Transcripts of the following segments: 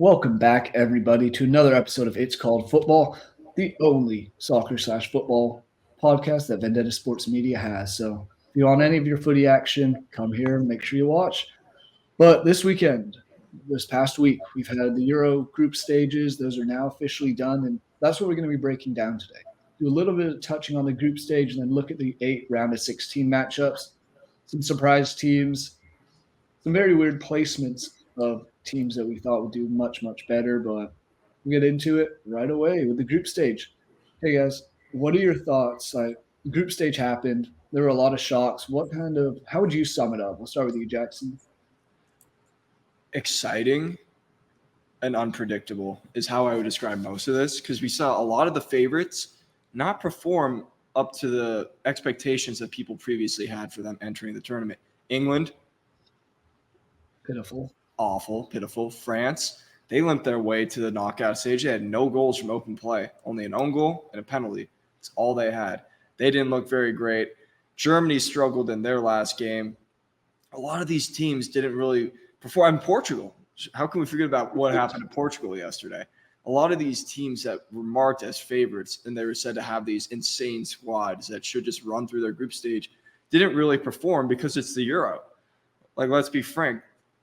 Welcome back, everybody, to another episode of It's Called Football, the only soccer/football podcast that Vendetta Sports Media has. So, if you want any of your footy action, come here and make sure you watch. But this past week, we've had the Euro group stages. Those are now officially done, and that's what we're going to be breaking down today. Do a little bit of touching on the group stage and then look at the 8 round of 16 matchups, some surprise teams, some very weird placements of teams that we thought would do much, much better, but we'll get into it right away with the group stage. Hey guys, what are your thoughts? Like, the group stage happened. There were a lot of shocks. How would you sum it up? We'll start with you, Jackson. Exciting and unpredictable is how I would describe most of this, because we saw a lot of the favorites not perform up to the expectations that people previously had for them entering the tournament. England, Pitiful. awful, pitiful. France, they limped their way to the knockout stage. They had no goals from open play, only an own goal and a penalty. That's all they had. They didn't look very great. Germany struggled in their last game. A lot of these teams didn't really perform. And Portugal, how can we forget about what happened to Portugal yesterday? A lot of these teams that were marked as favorites and they were said to have these insane squads that should just run through their group stage didn't really perform because it's the Euro. Like, let's be frank.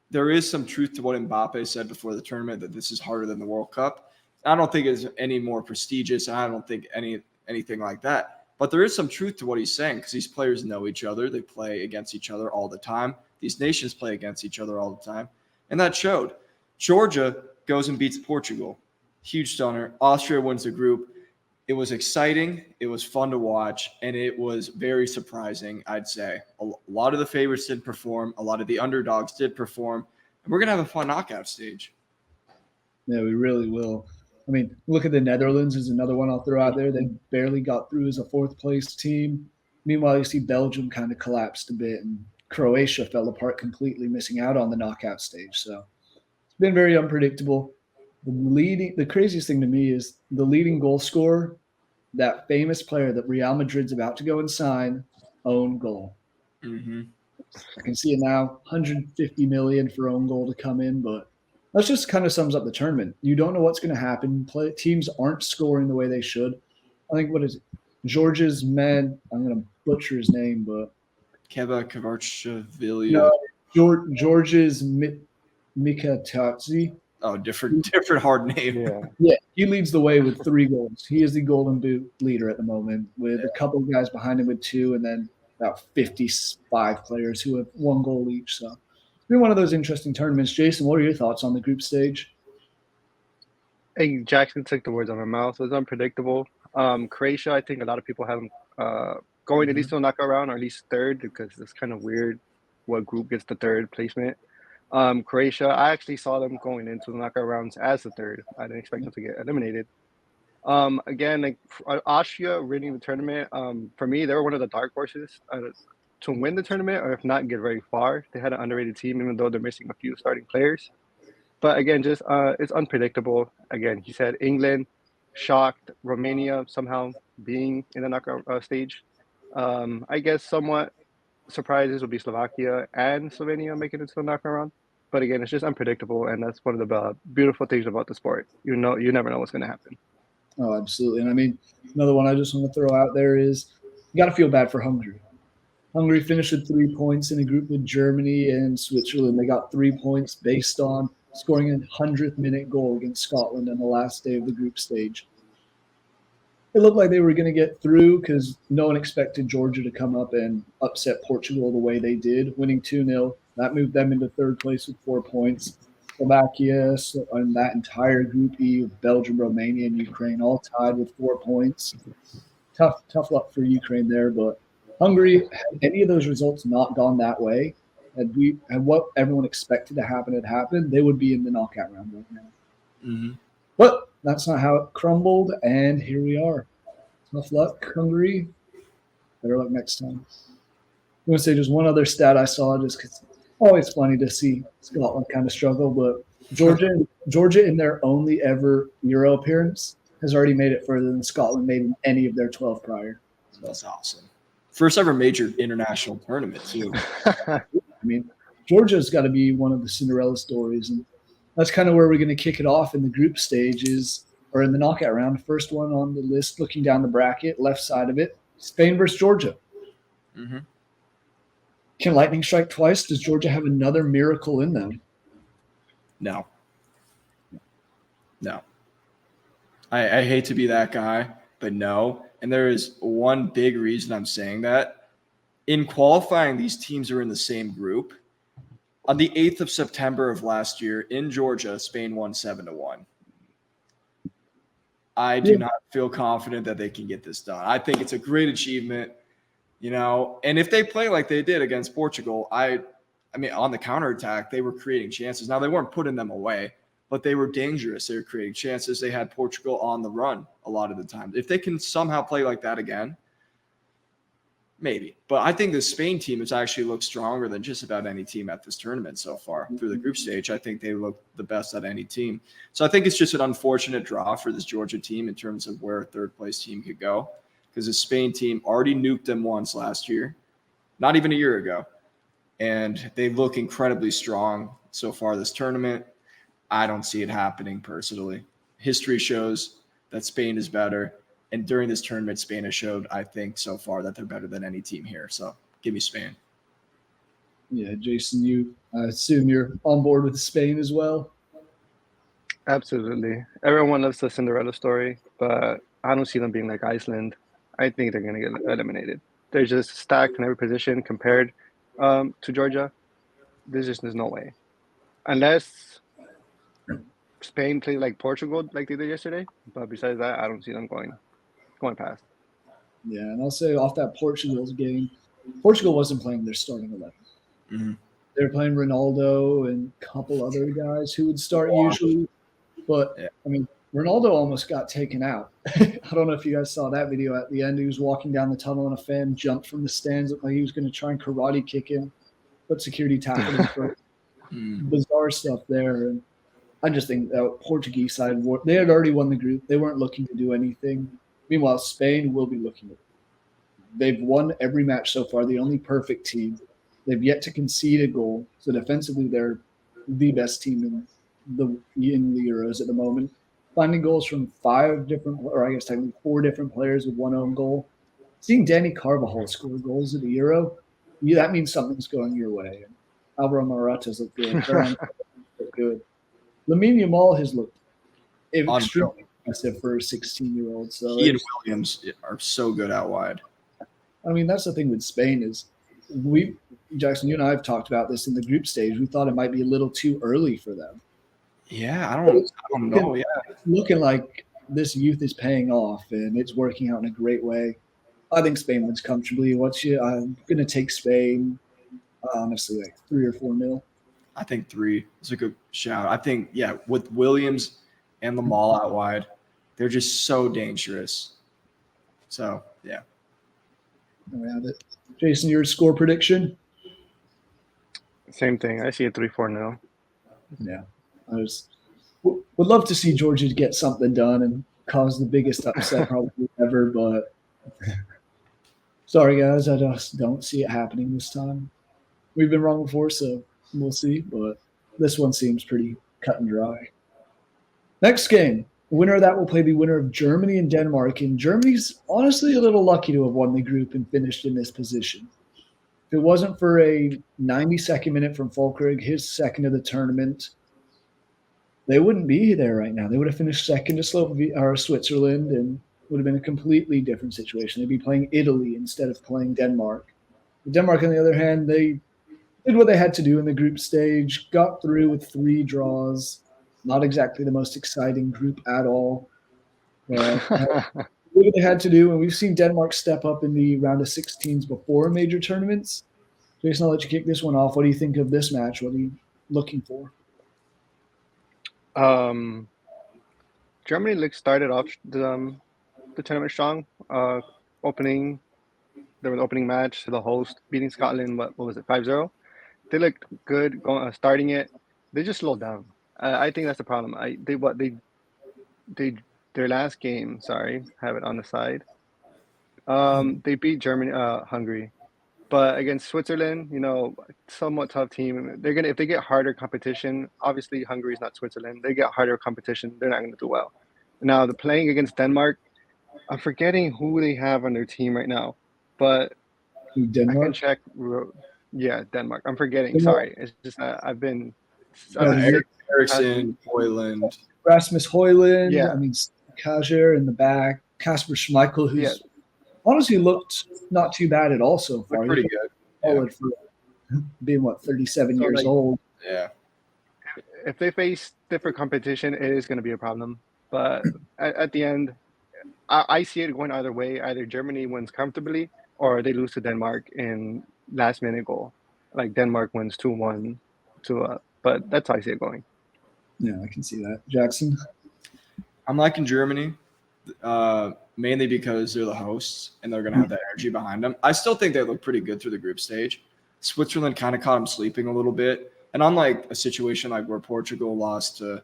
There is some truth to what Mbappe said before the tournament, that this is harder than the World Cup. I don't think it's any more prestigious. I don't think anything like that. But there is some truth to what he's saying, because these players know each other. They play against each other all the time. These nations play against each other all the time. And that showed. Georgia goes and beats Portugal. Huge stunner. Austria wins the group. It was exciting. It was fun to watch. And it was very surprising, I'd say. A lot of the favorites did perform. A lot of the underdogs did perform. And we're going to have a fun knockout stage. Yeah, we really will. I mean, look at the Netherlands is another one I'll throw out there. They barely got through as a fourth-place team. Meanwhile, you see Belgium kind of collapsed a bit, and Croatia fell apart completely, missing out on the knockout stage. So it's been very unpredictable. The craziest thing to me is the leading goal scorer, that famous player that Real Madrid's about to go and sign, own goal. Mm-hmm. I can see it now, 150 million for own goal to come in, but that just kind of sums up the tournament. You don't know what's going to happen. Teams aren't scoring the way they should. I think, what is it? Georgia's man, I'm going to butcher his name, but Kvaratskhelia. No, Georgia's Mikatadze. Oh, different hard name. Yeah, he leads the way with 3 goals. He is the Golden Boot leader at the moment, with a couple of guys behind him with 2, and then about 55 players who have 1 goal each. So it's been one of those interesting tournaments. Jason, what are your thoughts on the group stage? Hey, Jackson took the words out of my mouth. It was unpredictable. Croatia, I think a lot of people have them going at least to a knockout round, or at least third, because it's kind of weird what group gets the third placement. Croatia, I actually saw them going into the knockout rounds as the third. I didn't expect them to get eliminated. Again, like Austria winning the tournament, for me, they were one of the dark horses to win the tournament, or if not, get very far. They had an underrated team, even though they're missing a few starting players. But again, just it's unpredictable. Again, he said England, shocked. Romania somehow being in the knockout stage. I guess somewhat surprises would be Slovakia and Slovenia making it to the knockout round. But again, it's just unpredictable, and that's one of the beautiful things about the sport. You never know what's going to happen. Oh, absolutely. And I mean, another one I just want to throw out there is you got to feel bad for Hungary. Hungary finished with 3 points in a group with Germany and Switzerland. They got 3 points based on scoring a 100th-minute goal against Scotland on the last day of the group stage. It looked like they were going to get through because no one expected Georgia to come up and upset Portugal the way they did, winning 2-0. That moved them into third place with 4 points. Slovakia and that entire Group E with Belgium, Romania, and Ukraine all tied with 4 points. Tough luck for Ukraine there, but Hungary, had any of those results not gone that way, had what everyone expected to happen had happened, they would be in the knockout round right now. Mm-hmm. But that's not how it crumbled, and here we are. Tough luck, Hungary. Better luck next time. I'm going to say just one other stat I saw, just because it's always funny to see Scotland kind of struggle, but Georgia in their only ever Euro appearance has already made it further than Scotland made in any of their 12 prior. So that's awesome. First ever major international tournament, too. I mean, Georgia's got to be one of the Cinderella stories. And that's kind of where we're going to kick it off in the group stages or in the knockout round. The first one on the list, looking down the bracket, left side of it, Spain versus Georgia. Mm-hmm. Can lightning strike twice? Does Georgia have another miracle in them? No. I hate to be that guy, but no. And there is one big reason I'm saying that. In qualifying, these teams are in the same group. On the 8th of September of last year in Georgia, Spain won 7-1. I do not feel confident that they can get this done. I think it's a great achievement, and if they play like they did against Portugal, I mean, on the counterattack, they were creating chances. Now, they weren't putting them away, but they were dangerous. They were creating chances. They had Portugal on the run a lot of the time. If they can somehow play like that again, maybe. But I think the Spain team has actually looked stronger than just about any team at this tournament so far through the group stage. I think they look the best at any team. So I think it's just an unfortunate draw for this Georgia team in terms of where a third-place team could go, because the Spain team already nuked them once last year, not even a year ago, and they look incredibly strong so far this tournament. I don't see it happening personally. History shows that Spain is better. And during this tournament, Spain has showed, I think, so far that they're better than any team here. So give me Spain. Yeah, Jason, I assume you're on board with Spain as well? Absolutely. Everyone loves the Cinderella story, but I don't see them being like Iceland. I think they're going to get eliminated. They're just stacked in every position compared to Georgia. There's no way. Unless Spain played like Portugal like they did yesterday. But besides that, I don't see them going past. Yeah, and I'll say off that Portugal's game, Portugal wasn't playing their starting 11. Mm-hmm. They were playing Ronaldo and a couple other guys who would start usually. But, I mean, Ronaldo almost got taken out. I don't know if you guys saw that video at the end. He was walking down the tunnel and a fan jumped from the stands. Looked like he was going to try and karate kick him, but security tackled him for bizarre stuff there. And I just think that Portuguese side, they had already won the group. They weren't looking to do anything. Meanwhile, Spain will be looking at it. They've won every match so far, the only perfect team. They've yet to concede a goal. So defensively, they're the best team in the Euros at the moment. Finding goals from 5 different, or I guess technically 4 different players with one own goal. Seeing Danny Carvajal score goals at the Euro, that means something's going your way. And Alvaro Morata's looked good. Ferran looked good. Lamine Yamal has looked extremely impressive for a 16-year-old. So he and Williams are so good out wide. I mean, that's the thing with Spain is Jackson, you and I have talked about this in the group stage. We thought it might be a little too early for them. Yeah, I don't know. Yeah, it's looking like this youth is paying off and it's working out in a great way. I think Spain wins comfortably. I'm going to take Spain, honestly, like 3 or 4-0. I think 3 is a good shout. I think, with Williams and Lamal out wide, they're just so dangerous. So, yeah. Around it. Jason, your score prediction? Same thing. I see a 3-4-0. Yeah. Would love to see Georgia get something done and cause the biggest upset probably ever, but sorry, guys. I just don't see it happening this time. We've been wrong before, so we'll see, but this one seems pretty cut and dry. Next game. The winner of that will play the winner of Germany and Denmark, and Germany's honestly a little lucky to have won the group and finished in this position. If it wasn't for a 92nd minute from Fulkrug, his second of the tournament, they wouldn't be there right now. They would have finished second to Switzerland and would have been a completely different situation. They'd be playing Italy instead of playing Denmark. Denmark, on the other hand, they did what they had to do in the group stage, got through with 3 draws. Not exactly the most exciting group at all. But what they had to do, and we've seen Denmark step up in the round of 16s before major tournaments. Jason, I'll let you kick this one off. What do you think of this match? What are you looking for? Germany started off the tournament strong. There was an opening match to the host, beating Scotland. What was it, 5-0? They looked good starting it. They just slowed down. I think that's the problem. Their last game. Sorry, have it on the side. They beat Hungary. But against Switzerland, somewhat tough team. They're gonna if they get harder competition. Obviously, Hungary's not Switzerland. They get harder competition. They're not gonna do well. Now, the playing against Denmark, I'm forgetting who they have on their team right now, but I can Denmark. check. Yeah, Denmark. I'm forgetting. Denmark. Sorry, it's just I've been Oh, the year- Ericsson, Hoyland. Rasmus Hoyland. Yeah. I mean, Kajer in the back. Kasper Schmeichel, who's honestly looked not too bad at all so far. Pretty good. Solid for being 37 So, years like, old. Yeah. If they face different competition, it is going to be a problem. But at the end, I see it going either way. Either Germany wins comfortably, or they lose to Denmark in last minute goal. Like Denmark wins 2-1 but that's how I see it going. Yeah, I can see that. Jackson? I'm liking Germany, mainly because they're the hosts and they're going to have that energy behind them. I still think they look pretty good through the group stage. Switzerland kind of caught them sleeping a little bit. And unlike a situation like where Portugal lost to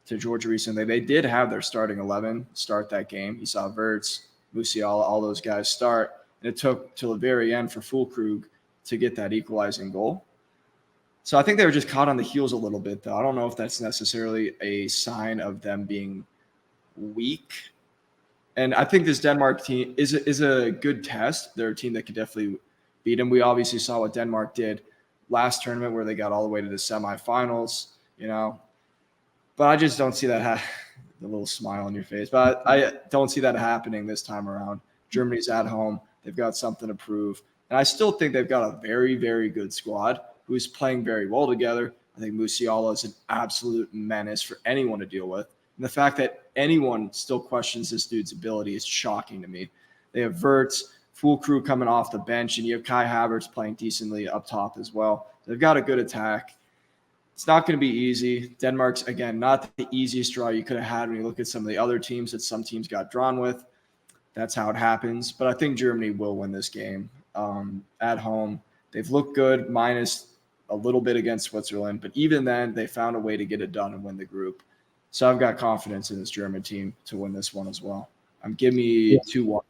Georgia recently, they did have their starting 11 start that game. You saw Wirtz, Musiala, all those guys start. And it took till the very end for Füllkrug to get that equalizing goal. So I think they were just caught on the heels a little bit, though. I don't know if that's necessarily a sign of them being weak. And I think this Denmark team is a good test. They're a team that could definitely beat them. We obviously saw what Denmark did last tournament where they got all the way to the semifinals, But I just don't see that the little smile on your face. But I don't see that happening this time around. Germany's at home. They've got something to prove. And I still think they've got a very, very good squad who's playing very well together. I think Musiala is an absolute menace for anyone to deal with. And the fact that anyone still questions this dude's ability is shocking to me. They have Wirtz, Füllkrug coming off the bench, and you have Kai Havertz playing decently up top as well. They've got a good attack. It's not going to be easy. Denmark's, again, not the easiest draw you could have had when you look at some of the other teams that some teams got drawn with. That's how it happens. But I think Germany will win this game at home. They've looked good, minus a little bit against Switzerland. But even then, they found a way to get it done and win the group. So I've got confidence in this German team to win this one as well. Give me 2-1.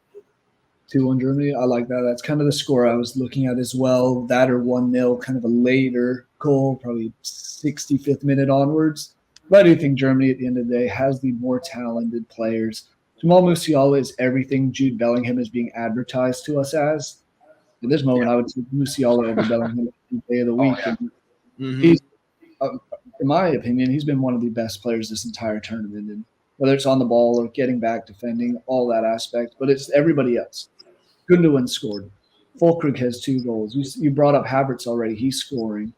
2-1 Germany. I like that. That's kind of the score I was looking at as well. That or 1-0, kind of a later goal, probably 65th minute onwards. But I do think Germany at the end of the day has the more talented players. Jamal Musiala is everything Jude Bellingham is being advertised to us as. At this moment, I would take Musiala over Bellingham every day of the week. He's, in my opinion, he's been one of the best players this entire tournament. And whether it's on the ball or getting back, defending, all that aspect. But it's everybody else. Gundogan scored. Füllkrug has 2 goals. You brought up Havertz already. He's scoring.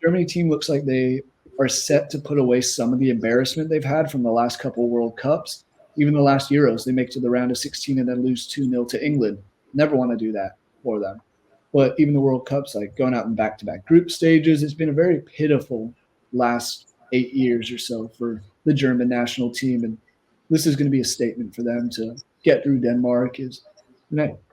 Germany team looks like they are set to put away some of the embarrassment they've had from the last couple World Cups. Even the last Euros, they make to the round of 16 and then lose 2-0 to England. Never want to do that for them. But even the World Cups, like going out in back-to-back group stages, it's been a very pitiful last 8 years or so for the German national team. And this is going to be a statement for them to get through Denmark.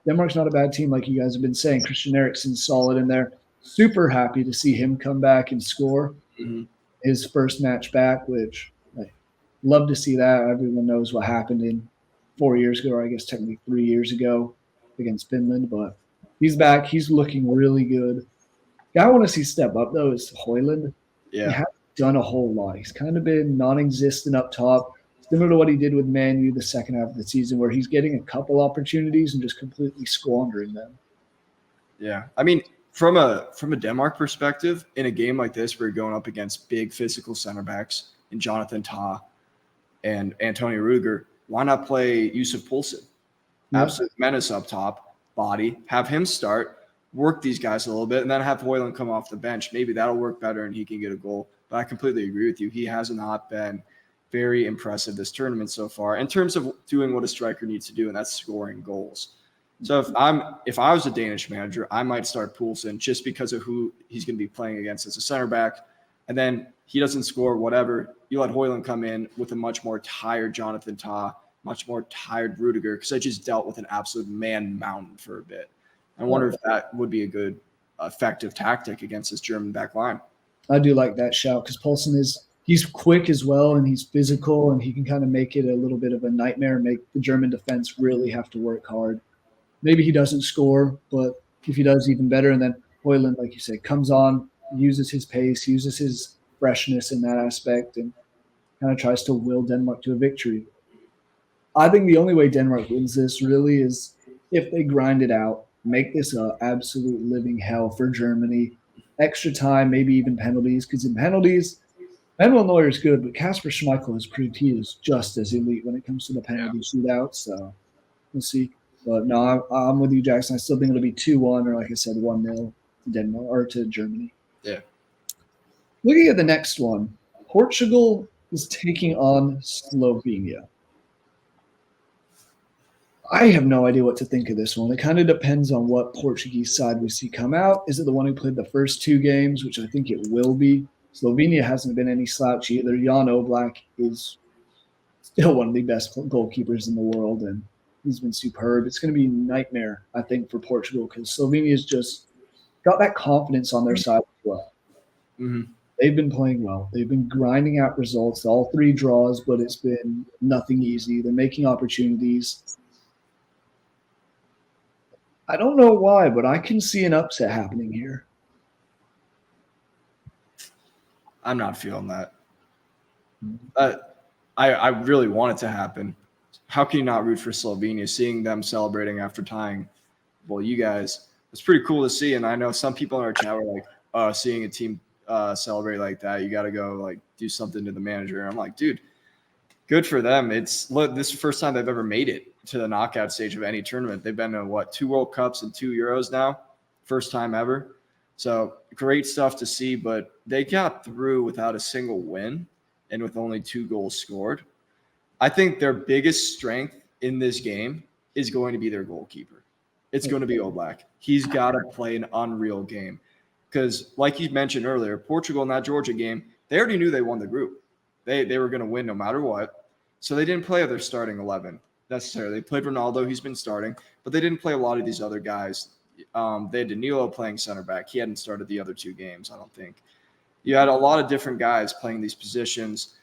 Denmark's not a bad team, like you guys have been saying. Christian Eriksen's solid in there. Super happy to see him come back and score his first match back, which love to see that. Everyone knows what happened in 4 years ago, or I guess technically 3 years ago against Finland. But he's back. He's looking really good. Guy I want to see step up, though, is Højlund. Yeah. He hasn't done a whole lot. He's kind of been non-existent up top, similar to what he did with Man U the second half of the season, where he's getting a couple opportunities and just completely squandering them. Yeah. I mean, from a Denmark perspective, in a game like this where you're going up against big physical center backs in Jonathan Tah and Antonio Rudiger, why not play Yusuf Poulsen? Absolute menace up top, body, have him start, work these guys a little bit, and then have Højlund come off the bench. Maybe that'll work better and he can get a goal. But I completely agree with you. He has not been very impressive this tournament so far in terms of doing what a striker needs to do, and that's scoring goals. So if I was a Danish manager, I might start Poulsen just because of who he's going to be playing against as a center back. And then he doesn't score, whatever. You let Højlund come in with a much more tired Jonathan Tah, much more tired Rudiger, because I just dealt with an absolute man mountain for a bit. I wonder if that would be a good, effective tactic against this German back line. I do like that shout because Poulsen he's quick as well, and he's physical, and he can kind of make it a little bit of a nightmare, make the German defense really have to work hard. Maybe he doesn't score, but if he does, even better. And then Hoyland, like you said, comes on, uses his pace, uses his freshness in that aspect, and kind of tries to will Denmark to a victory. I think the only way Denmark wins this really is if they grind it out, make this an absolute living hell for Germany. Extra time, maybe even penalties, because in penalties, Manuel Neuer is good, but Kasper Schmeichel has proved he is just as elite when it comes to the penalty shootout. So we'll see. But no, I'm with you, Jackson. I still think it'll be 2-1, or like I said, 1-0 to Denmark or to Germany. Yeah. Looking at the next one, Portugal is taking on Slovenia. I have no idea what to think of this one. It kind of depends on what Portuguese side we see come out. Is it the one who played the first 2 games, which I think it will be? Slovenia hasn't been any slouch either. Jan Oblak is still one of the best goalkeepers in the world, and he's been superb. It's going to be a nightmare, I think, for Portugal because Slovenia's just got that confidence on their side as well. Mm-hmm. They've been playing well. They've been grinding out results, all 3 draws, but it's been nothing easy. They're making opportunities. I don't know why, but I can see an upset happening here. I'm not feeling that. I really want it to happen. How can you not root for Slovenia? Seeing them celebrating after tying, well, you guys, it's pretty cool to see. And I know some people in our chat were like, seeing a team celebrate like that, you got to go like do something to the manager. And I'm like, dude, good for them. This is the first time they've ever made it to the knockout stage of any tournament. They've been to 2 World Cups and 2 Euros now, first time ever. So great stuff to see, but they got through without a single win and with only 2 goals scored. I think their biggest strength in this game is going to be their goalkeeper. It's going to be Oblak. He's got to play an unreal game because, like you mentioned earlier, Portugal in that Georgia game, they already knew they won the group. They were going to win no matter what. So they didn't play their starting 11 necessarily. They played Ronaldo, he's been starting, but they didn't play a lot of these other guys. They had Danilo playing center back. He hadn't started the other 2 games, I don't think. You had a lot of different guys playing these positions.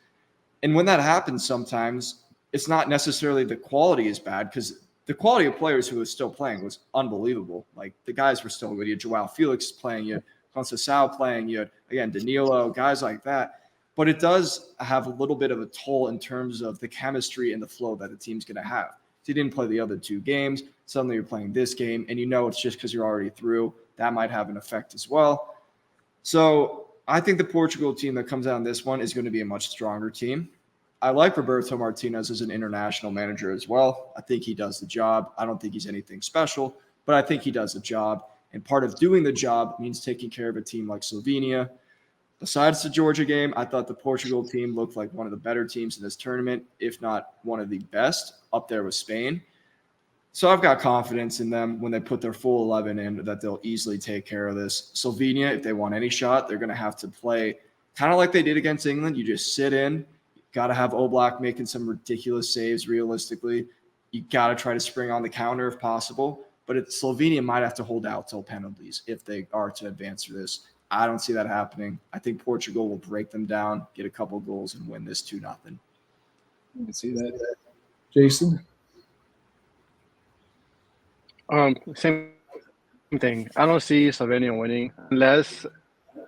And when that happens sometimes, it's not necessarily the quality is bad because the quality of players who were still playing was unbelievable. Like the guys were still good. You had Joao Felix playing, you had Conceição playing, you had, again, Danilo, guys like that. But it does have a little bit of a toll in terms of the chemistry and the flow that the team's going to have. If you didn't play the other 2 games, suddenly you're playing this game, and you know it's just because you're already through. That might have an effect as well. So I think the Portugal team that comes out in this one is going to be a much stronger team. I like Roberto Martinez as an international manager as well. I think he does the job. I don't think he's anything special, but I think he does the job. And part of doing the job means taking care of a team like Slovenia. Besides the Georgia game, I thought the Portugal team looked like one of the better teams in this tournament, if not one of the best, up there with Spain. So I've got confidence in them when they put their full 11 in that they'll easily take care of this. Slovenia, if they want any shot, they're going to have to play kind of like they did against England. You just sit in. Got to have Oblak making some ridiculous saves realistically. You got to try to spring on the counter if possible. But Slovenia might have to hold out till penalties if they are to advance through this. I don't see that happening. I think Portugal will break them down, get a couple goals, and win this 2-0. I can see that. Jason? Same thing. I don't see Slovenia winning unless,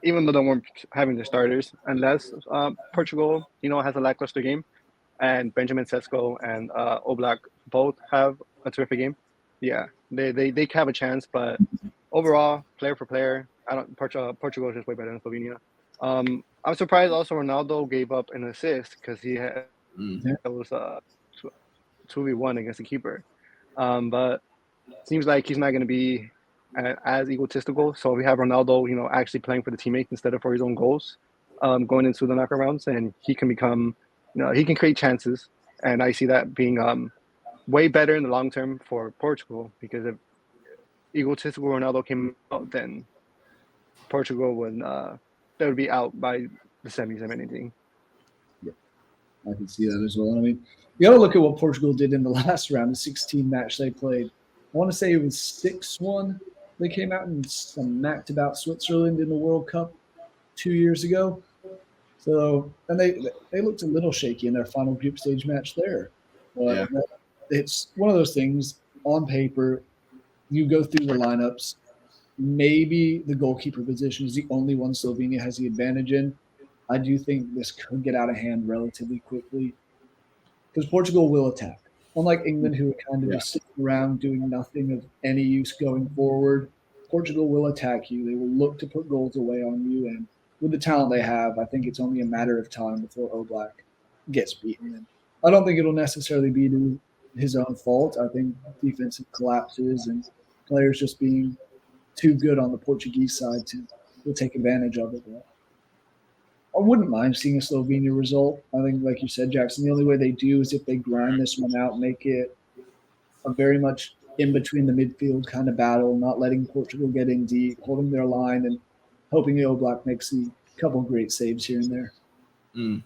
even though they weren't having their starters, unless Portugal, has a lackluster game, and Benjamin Sesko and Oblak both have a terrific game. Yeah, they have a chance, but overall, player for player, Portugal is just way better than Slovenia. I'm surprised also Ronaldo gave up an assist because he had it was 2v1 against the keeper. But seems like he's not going to be as egotistical. So we have Ronaldo, actually playing for the teammates instead of for his own goals, going into the knockout rounds, and he can become, he can create chances, and I see that being way better in the long term for Portugal because if egotistical Ronaldo came out, then Portugal they would be out by the semis of anything. Yeah, I can see that as well. I mean, you got to look at what Portugal did in the last round, the 16 match they played. I want to say it was 6-1. They came out and smacked about Switzerland in the World Cup 2 years ago. So, and they looked a little shaky in their final group stage match there. But it's one of those things on paper. You go through the lineups. maybe the goalkeeper position is the only one Slovenia has the advantage in. I do think this could get out of hand relatively quickly because Portugal will attack. Unlike England, who are kind of Yeah. just sitting around doing nothing of any use going forward, Portugal will attack you. They will look to put goals away on you. And with the talent they have, I think it's only a matter of time before Oblak gets beaten. And I don't think it'll necessarily be to his own fault. I think defensive collapses and players just being too good on the Portuguese side to take advantage of it. But I wouldn't mind seeing a Slovenia result. I think, like you said, Jackson, the only way they do is if they grind this one out, make it a very much in between the midfield kind of battle, not letting Portugal get in deep, holding their line, and hoping the Oblak makes a couple of great saves here and there. Mm.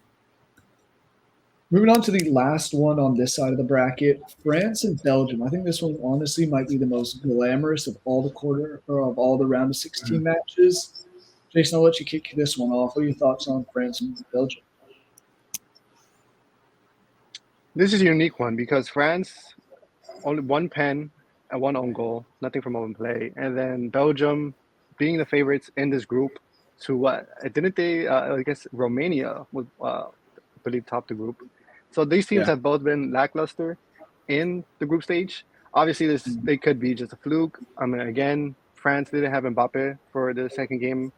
Moving on to the last one on this side of the bracket, France and Belgium. I think this one honestly might be the most glamorous of all the round of 16 matches. Jason, I'll let you kick this one off. What are your thoughts on France and Belgium? This is a unique one because France only one pen and one own goal, nothing from open play, and then Belgium being the favorites in this group to what? Didn't they? I guess Romania would, I believe, top the group. So these teams have both been lackluster in the group stage. Obviously, they could be just a fluke. I mean, again, France didn't have Mbappe for the second game,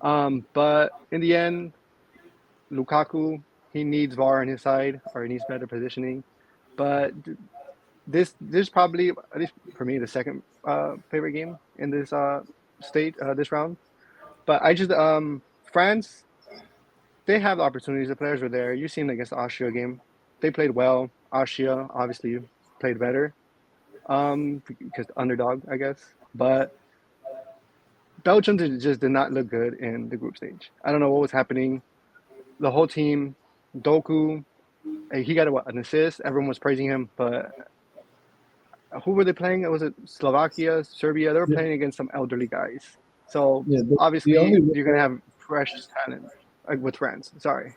but in the end, Lukaku, he needs VAR on his side, or he needs better positioning. But this probably, at least for me, the second favorite game in this this round. But I just France, they have the opportunities. The players were there. You seen against the Austria game, they played well. Austria obviously played better, because underdog, I guess. But Belgium just did not look good in the group stage. I don't know what was happening. The whole team, Doku, he got an assist. Everyone was praising him, but who were they playing? Was it Slovakia, Serbia? They were playing against some elderly guys. So obviously, you're gonna have fresh talent with France. Sorry.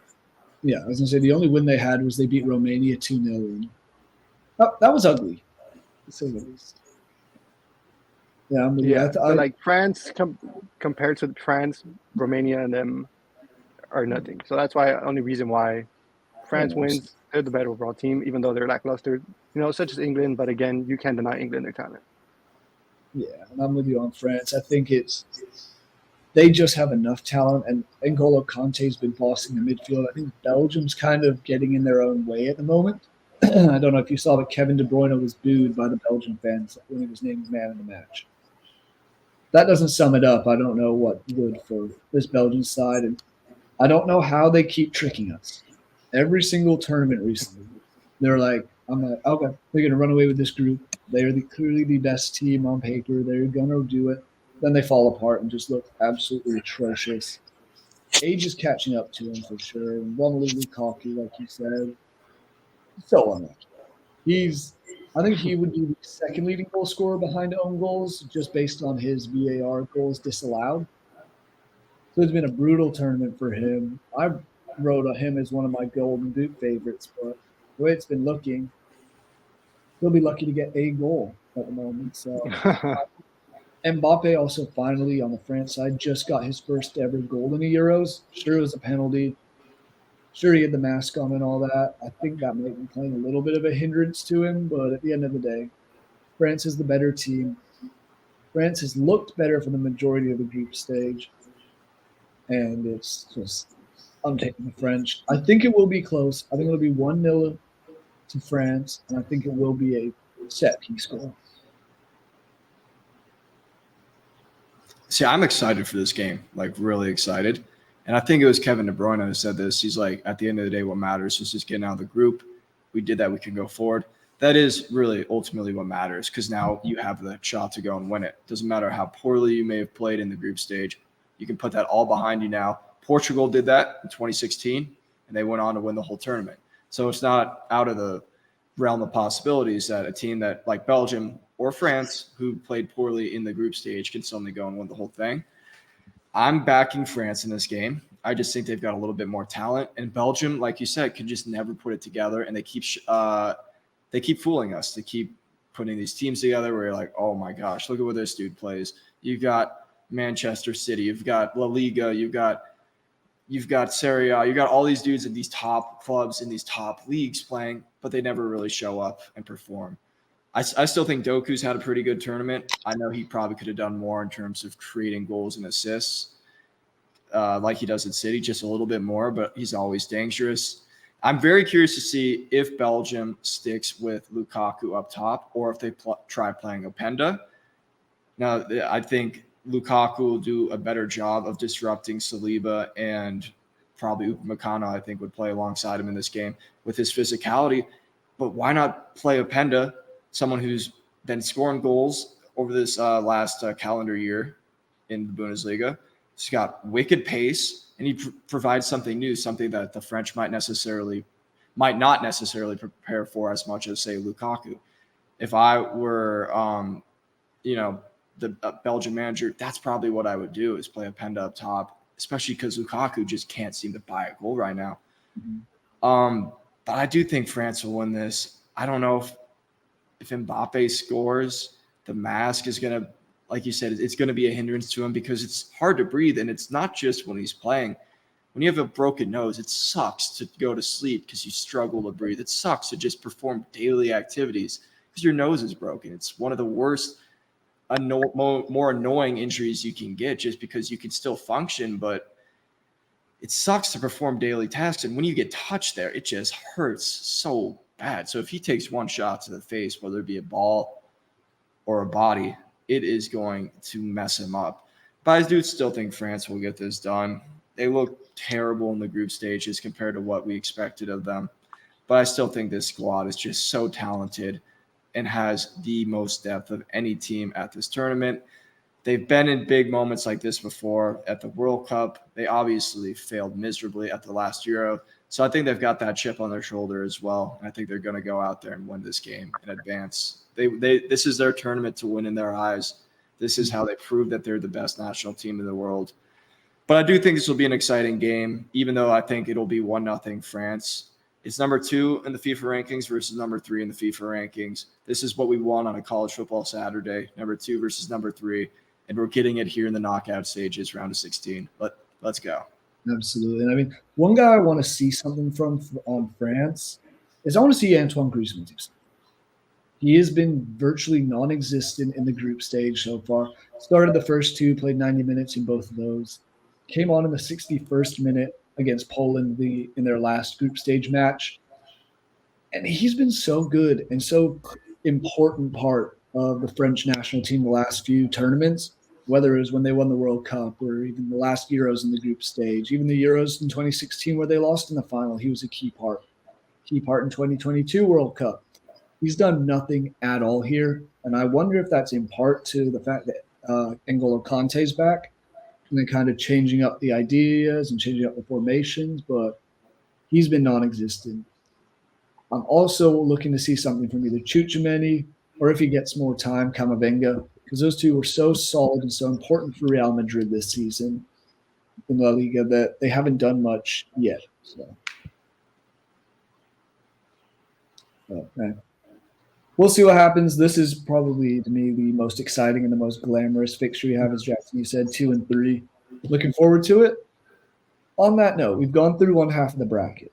Yeah, I was gonna say the only win they had was they beat Romania 2-0. That was ugly, to say the least. Yeah, I'm with you. But like France compared to France, Romania, and them are nothing. So that's why only reason why France wins. They're the better overall team, even though they're lackluster. Such as England. But again, you can't deny England their talent. Yeah, and I'm with you on France. I think they just have enough talent, and N'Golo Kante's been bossing the midfield. I think Belgium's kind of getting in their own way at the moment. I don't know if you saw that Kevin De Bruyne was booed by the Belgian fans when he was named man of the match. That doesn't sum it up. I don't know what good for this Belgian side, and I don't know how they keep tricking us. Every single tournament recently, they're like, okay, they're going to run away with this group. They're clearly the best team on paper. They're going to do it. Then they fall apart and just look absolutely atrocious. Age is catching up to him for sure. And Romelu Lukaku, like you said, so unlucky. I think he would be the second leading goal scorer behind own goals, just based on his VAR goals disallowed. So it's been a brutal tournament for him. I wrote him as one of my Golden Boot favorites, but the way it's been looking, he'll be lucky to get a goal at the moment. So Mbappe also finally on the France side just got his first ever goal in the Euros. Sure, it was a penalty. Sure, he had the mask on and all that. I think that might be playing a little bit of a hindrance to him, but at the end of the day, France is the better team. France has looked better for the majority of the group stage, and it's just I'm taking the French. I think it will be close. I think it'll be 1-0 to France, and I think it will be a set piece goal. See, I'm excited for this game, like really excited. And I think it was Kevin De Bruyne who said this. He's like, at the end of the day, what matters is just getting out of the group. We did that. We can go forward. That is really ultimately what matters because now you have the shot to go and win it. Doesn't matter how poorly you may have played in the group stage. You can put that all behind you now. Portugal did that in 2016, and they went on to win the whole tournament. So it's not out of the realm of possibilities that a team that like Belgium or France, who played poorly in the group stage, can suddenly go and win the whole thing. I'm backing France in this game. I just think they've got a little bit more talent. And Belgium, like you said, can just never put it together, and they keep fooling us. They keep putting these teams together where you're like, oh my gosh, look at what this dude plays. You've got Manchester City. You've got La Liga. You've got Serie A. You've got all these dudes in these top clubs in these top leagues playing, but they never really show up and perform. I still think Doku's had a pretty good tournament. I know he probably could have done more in terms of creating goals and assists, like he does at City, just a little bit more, but he's always dangerous. I'm very curious to see if Belgium sticks with Lukaku up top or if they try playing Openda. Now, I think Lukaku will do a better job of disrupting Saliba, and probably Upamecano, I think, would play alongside him in this game with his physicality. But why not play Openda, someone who's been scoring goals over this last calendar year in the Bundesliga? He's got wicked pace, and he provides something new, something that the French might not necessarily prepare for as much as, say, Lukaku. If I were, the Belgian manager, that's probably what I would do, is play Openda up top, especially because Lukaku just can't seem to buy a goal right now. Mm-hmm. But I do think France will win this. I don't know if Mbappe scores, the mask is going to, like you said, it's going to be a hindrance to him because it's hard to breathe. And it's not just when he's playing. When you have a broken nose, it sucks to go to sleep because you struggle to breathe. It sucks to just perform daily activities because your nose is broken. It's one of the worst, more annoying injuries you can get just because you can still function, but it sucks to perform daily tasks. And when you get touched there, it just hurts so bad. So if he takes one shot to the face, whether it be a ball or a body, it is going to mess him up. But I do still think France will get this done. They look terrible in the group stages compared to what we expected of them. But I still think this squad is just so talented and has the most depth of any team at this tournament. They've been in big moments like this before at the World Cup. They obviously failed miserably at the last Euro. So I think they've got that chip on their shoulder as well. And I think they're going to go out there and win this game and advance. This is their tournament to win in their eyes. This is how they prove that they're the best national team in the world. But I do think this will be an exciting game, even though I think it'll be 1-0 France. It's number 2 in the FIFA rankings versus number 3 in the FIFA rankings. This is what we want on a college football Saturday, number 2 versus number 3. And we're getting it here in the knockout stages, round of 16. Let's go. Absolutely. And I mean, one guy I want to see something from on France is I want to see Antoine Griezmann do something. He has been virtually non-existent in the group stage so far. Started the first 2, played 90 minutes in both of those. Came on in the 61st minute against Poland in their last group stage match. And he's been so good and so important part of the French national team the last few tournaments, whether it was when they won the World Cup or even the last Euros in the group stage, even the Euros in 2016 where they lost in the final. He was a key part in 2022 World Cup. He's done nothing at all here, and I wonder if that's in part to the fact that N'Golo Kante's back and then kind of changing up the ideas and changing up the formations, but he's been non-existent. I'm also looking to see something from either Tchouameni or, if he gets more time, Camavinga, because those two were so solid and so important for Real Madrid this season in La Liga that they haven't done much yet. So, we'll see what happens. This is probably, to me, the most exciting and the most glamorous fixture we have, as Jackson, you said, 2 and 3. Looking forward to it. On that note, we've gone through one half of the bracket.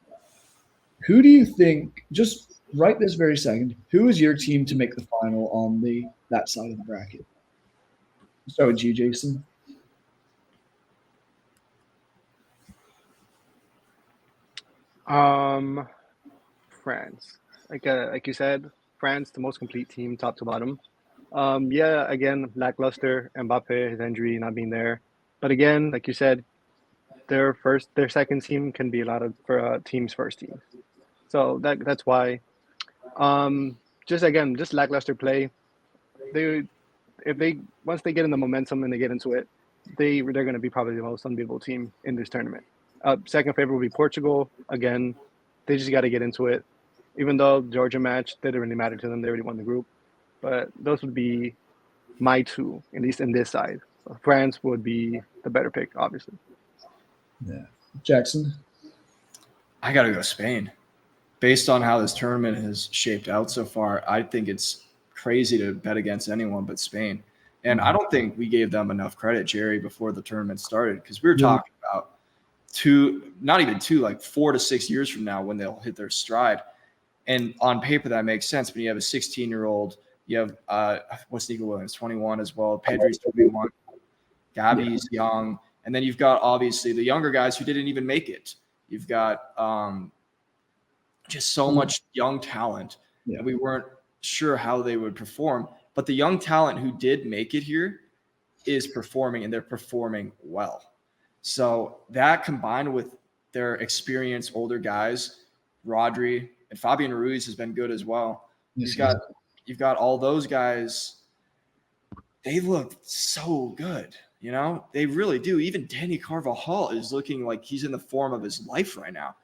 Who do you think, just right this very second, who is your team to make the final on that side of the bracket? Let's start with you, Jason. France. Like you said, France, the most complete team, top to bottom. Yeah, again, lackluster. Mbappe, his injury, not being there. But again, like you said, their second team can be a lot of for a team's first team. So that's why. Just lackluster play. Once they get in the momentum and they get into it, they're going to be probably the most unbeatable team in this tournament. Second favorite will be Portugal. Again, they just got to get into it. Even though Georgia match didn't really matter to them, they already won the group. But those would be my 2, at least in this side. So France would be the better pick, obviously. Yeah, Jackson. I got to go Spain. Based on how this tournament has shaped out so far, I think it's crazy to bet against anyone but Spain. And I don't think we gave them enough credit, Jerry, before the tournament started, because we were talking about like 4 to 6 years from now when they'll hit their stride. And on paper, that makes sense. But you have a 16-year-old, you have what's Nico Williams, 21 as well. Pedri's 21. Gavi's young. And then you've got, obviously, the younger guys who didn't even make it. You've got just so much young talent. Yeah. And we weren't sure how they would perform. But the young talent who did make it here is performing, and they're performing well. So that combined with their experienced older guys, Rodri and Fabian Ruiz has been good as well. You've got all those guys. They look so good, you know? They really do. Even Danny Carvajal is looking like he's in the form of his life right now.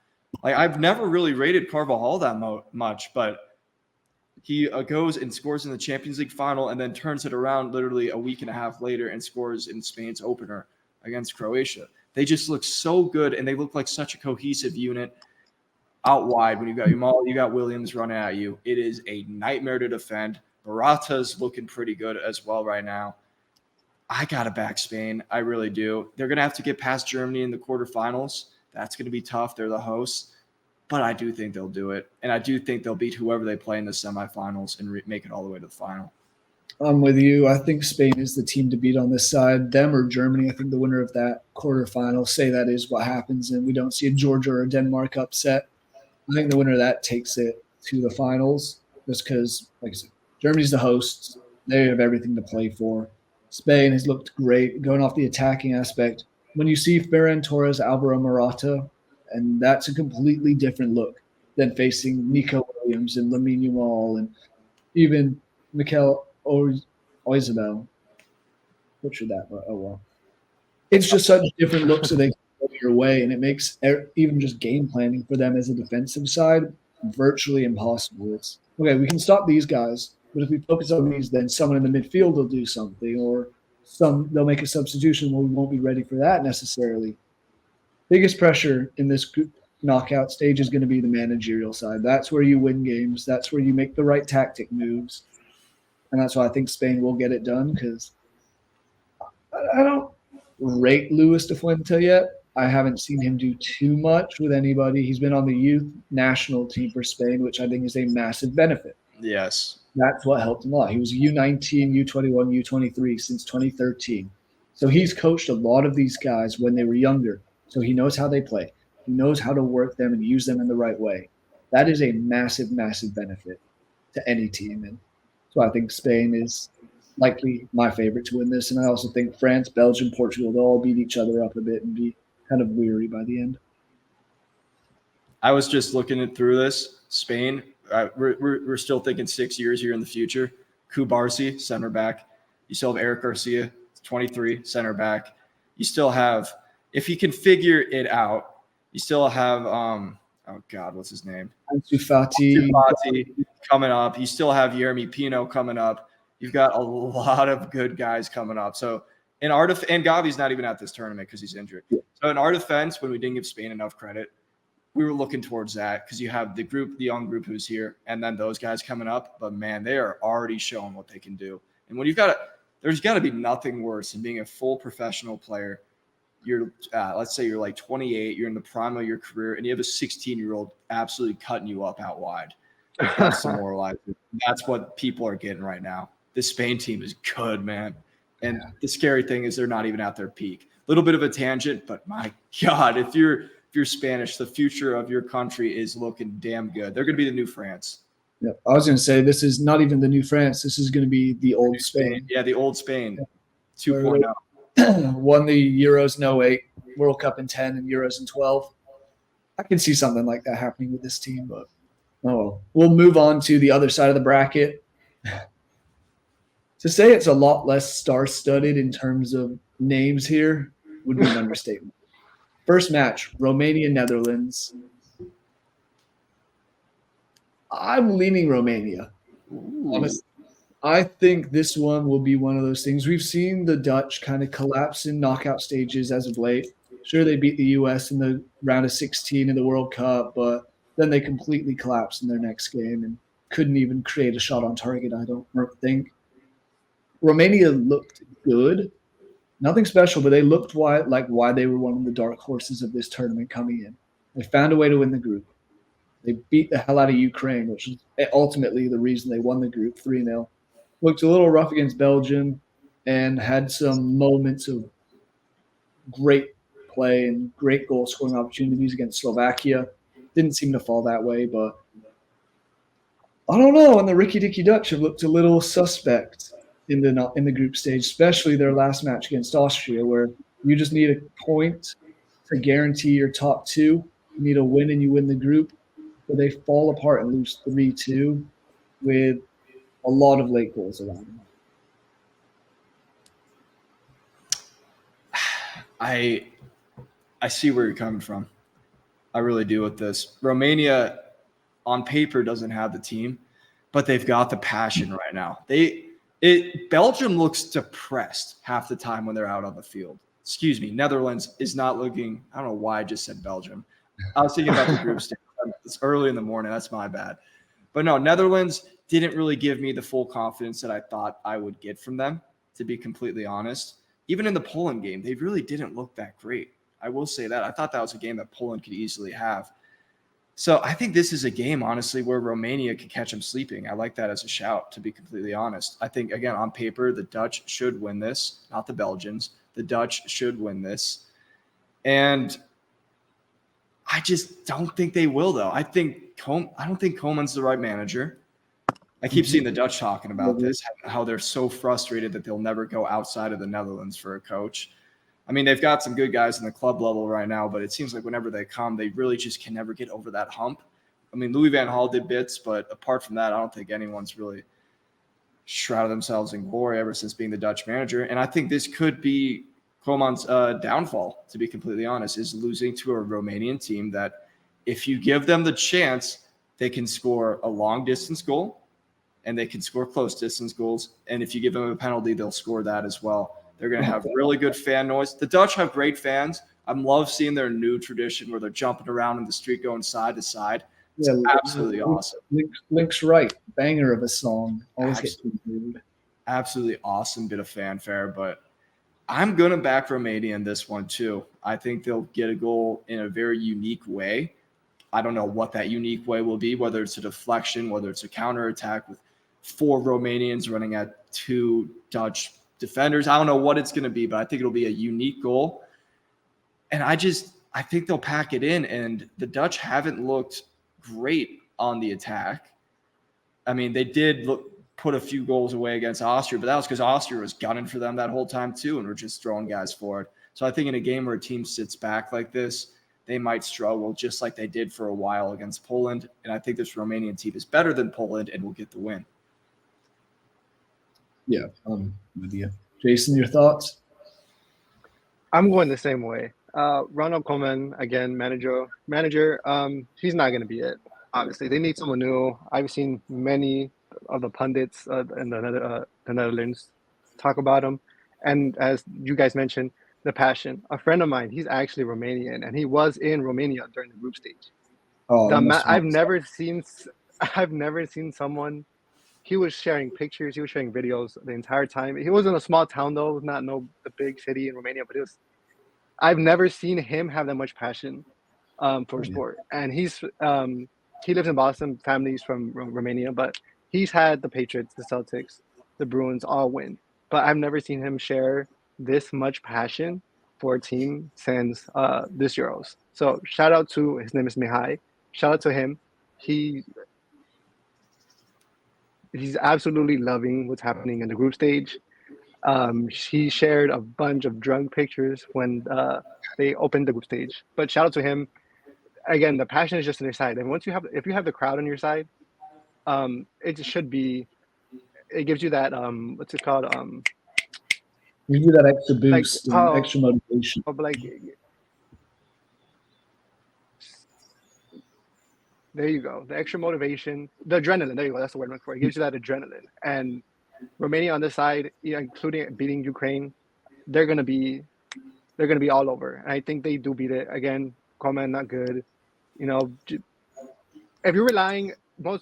Like, I've never really rated Carvajal that much, but he goes and scores in the Champions League final and then turns it around literally a week and a half later and scores in Spain's opener against Croatia. They just look so good, and they look like such a cohesive unit out wide. When you got Yamal, you got Williams running at you. It is a nightmare to defend. Morata's looking pretty good as well right now. I got to back Spain. I really do. They're going to have to get past Germany in the quarterfinals. That's going to be tough. They're the hosts. But I do think they'll do it. And I do think they'll beat whoever they play in the semifinals and make it all the way to the final. I'm with you. I think Spain is the team to beat on this side. Them or Germany, I think the winner of that quarterfinal, say that is what happens, and we don't see a Georgia or a Denmark upset. I think the winner of that takes it to the finals just because, like I said, Germany's the hosts. They have everything to play for. Spain has looked great going off the attacking aspect. When you see Ferran Torres, Alvaro Morata, and that's a completely different look than facing Nico Williams and Lamine Yamal and even Mikel Oyarzabal. Butchered that, but oh well. It's just such different looks that they go your way, and it makes even just game planning for them as a defensive side virtually impossible. It's okay, we can stop these guys, but if we focus on these, then someone in the midfield will do something, or they'll make a substitution where we won't be ready for that necessarily. Biggest pressure in this knockout stage is going to be the managerial side. That's where you win games. That's where you make the right tactic moves. And that's why I think Spain will get it done, because I don't rate Luis de Fuente yet. I haven't seen him do too much with anybody. He's been on the youth national team for Spain, which I think is a massive benefit. Yes. That's what helped him a lot. He was U19, U21, U23 since 2013. So he's coached a lot of these guys when they were younger. So he knows how they play. He knows how to work them and use them in the right way. That is a massive, massive benefit to any team. And so I think Spain is likely my favorite to win this. And I also think France, Belgium, Portugal, they'll all beat each other up a bit and be kind of weary by the end. I was just looking through this. Spain, we're still thinking 6 years here in the future. Kubarsi, center back. You still have Eric Garcia, 23, center back. You still have, if he can figure it out, you still have, what's his name? Ansu Fati coming up. You still have Yeremy Pino coming up. You've got a lot of good guys coming up. So and Gavi's not even at this tournament because he's injured. So in our defense, when we didn't give Spain enough credit, we were looking towards that because you have the young group who's here, and then those guys coming up. But man, they are already showing what they can do. And when there's got to be nothing worse than being a full professional player. You're, let's say you're like 28, you're in the prime of your career, and you have a 16-year-old absolutely cutting you up out wide. That's demoralizing. That's what people are getting right now. This Spain team is good, man. And the scary thing is they're not even at their peak. A little bit of a tangent, but my God, if you're Spanish, the future of your country is looking damn good. They're going to be the new France. Yeah, I was going to say this is not even the new France. This is going to be the old Spain. Yeah, the old Spain 2.0. Won the Euros in 08, World Cup in 10, and Euros in 12. I can see something like that happening with this team, but we'll move on to the other side of the bracket. To say it's a lot less star-studded in terms of names here would be an understatement. First match, Romania, Netherlands. I'm leaning Romania. Honestly. I think this one will be one of those things. We've seen the Dutch kind of collapse in knockout stages as of late. Sure, they beat the U.S. in the round of 16 in the World Cup, but then they completely collapsed in their next game and couldn't even create a shot on target, I don't think. Romania looked good. Nothing special, but they looked why they were one of the dark horses of this tournament coming in. They found a way to win the group. They beat the hell out of Ukraine, which is ultimately the reason they won the group 3-0. Looked a little rough against Belgium and had some moments of great play and great goal scoring opportunities against Slovakia. Didn't seem to fall that way, but I don't know. And the Ricky Dicky Dutch have looked a little suspect in the group stage, especially their last match against Austria, where you just need a point to guarantee your top two. You need a win and you win the group, but they fall apart and lose 3-2 with a lot of late goals around them. I see where you're coming from. I really do with this. Romania on paper doesn't have the team, but they've got the passion right now. Belgium looks depressed half the time when they're out on the field. Excuse me, Netherlands is not looking. I don't know why I just said Belgium. I was thinking about the group stage. It's early in the morning. That's my bad. But no, Netherlands didn't really give me the full confidence that I thought I would get from them, to be completely honest. Even in the Poland game, they really didn't look that great. I will say that. I thought that was a game that Poland could easily have. So I think this is a game, honestly, where Romania could catch them sleeping. I like that as a shout, to be completely honest. I think, again, on paper, the Dutch should win this, not the Belgians. The Dutch should win this. And I just don't think they will, though. I don't think Koeman's the right manager. I keep seeing the Dutch talking about this, how they're so frustrated that they'll never go outside of the Netherlands for a coach. I mean, they've got some good guys in the club level right now, but it seems like whenever they come, they really just can never get over that hump. I mean, Louis van Gaal did bits, but apart from that, I don't think anyone's really shrouded themselves in glory ever since being the Dutch manager. And I think this could be Koeman's downfall, to be completely honest, is losing to a Romanian team that if you give them the chance, they can score a long-distance goal and they can score close-distance goals. And if you give them a penalty, they'll score that as well. They're going to have really good fan noise. The Dutch have great fans. I love seeing their new tradition where they're jumping around in the street going side to side. It's absolutely awesome. Link's right. Banger of a song. Always get too weird. Absolutely awesome bit of fanfare. But I'm going to back Romania in this one too. I think they'll get a goal in a very unique way. I don't know what that unique way will be, whether it's a deflection, whether it's a counterattack with 4 Romanians running at 2 Dutch defenders. I don't know what it's going to be, but I think it'll be a unique goal. And I think they'll pack it in. And the Dutch haven't looked great on the attack. I mean, they did put a few goals away against Austria, but that was because Austria was gunning for them that whole time too, and were just throwing guys forward. So I think in a game where a team sits back like this, they might struggle just like they did for a while against Poland. And I think this Romanian team is better than Poland and will get the win. Yeah, I'm with you. Jason, your thoughts? I'm going the same way. Ronald Koeman, again, manager. He's not going to be it. Obviously, they need someone new. I've seen many of the pundits in the Netherlands talk about him, and as you guys mentioned, the passion. A friend of mine, he's actually Romanian, and he was in Romania during the group stage. I've never seen someone. He was sharing pictures. He was sharing videos the entire time. He was in a small town, though, not the big city in Romania. But I've never seen him have that much passion for sport. And he lives in Boston. Family's from Romania, but he's had the Patriots, the Celtics, the Bruins all win. But I've never seen him share this much passion for a team since this Euros. So shout out to his name is Mihai. Shout out to him. He's absolutely loving what's happening in the group stage. He shared a bunch of drunk pictures when they opened the group stage. But shout out to him. Again, the passion is just on your side. And if you have the crowd on your side, it should be. It gives you that what's it called? Gives you that extra boost, and extra motivation. There you go. The extra motivation, the adrenaline. There you go. That's the word I'm looking for. It gives you that adrenaline. And Romania on this side, including beating Ukraine, they're gonna be all over. And I think they do beat it again. Koeman not good. If you're relying the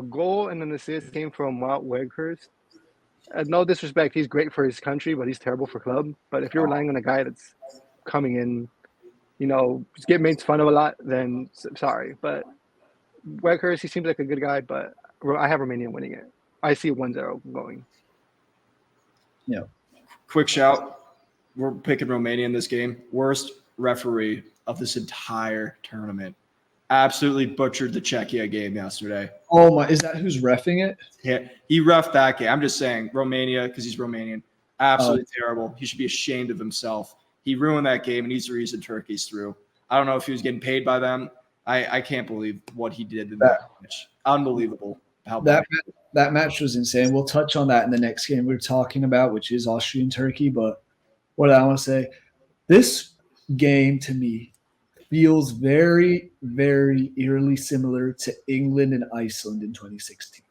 goal and an assist came from Wout Weghorst, No disrespect, he's great for his country, but he's terrible for club. But if you're relying on a guy that's coming in, just get made fun of a lot, then sorry. But Weghorst, he seems like a good guy, but I have Romania winning it. I see 1-0 going. Yeah. Quick shout. We're picking Romania in this game. Worst referee of this entire tournament. Absolutely butchered the Czechia game yesterday. Oh my! Is that who's reffing it? Yeah, he reffed that game. I'm just saying, Romania, because he's Romanian. Absolutely terrible. He should be ashamed of himself. He ruined that game, and he's the reason Turkey's through. I don't know if he was getting paid by them. I can't believe what he did in that match. Unbelievable. How bad. That match was insane. We'll touch on that in the next game we're talking about, which is Austria and Turkey. But what I want to say, this game to me feels very, very eerily similar to England and Iceland in 2016.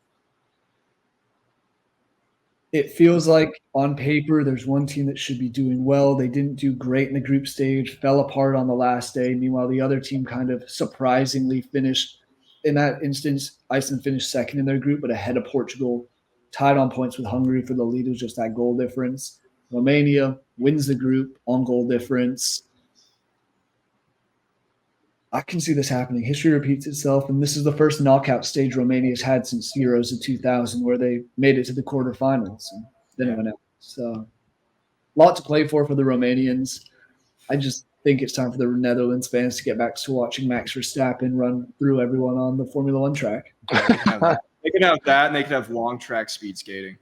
It feels like on paper there's one team that should be doing well. They didn't do great in the group stage, fell apart on the last day. Meanwhile, the other team kind of surprisingly finished. In that instance, Iceland finished second in their group, but ahead of Portugal, tied on points with Hungary for the lead. It was just that goal difference. Romania wins the group on goal difference. I can see this happening. History repeats itself, and this is the first knockout stage Romania's had since Euros of 2000, where they made it to the quarterfinals and then it went out. So, a lot to play for the Romanians. I just think it's time for the Netherlands fans to get back to watching Max Verstappen run through everyone on the Formula One track. They can have that, and they can have long track speed skating.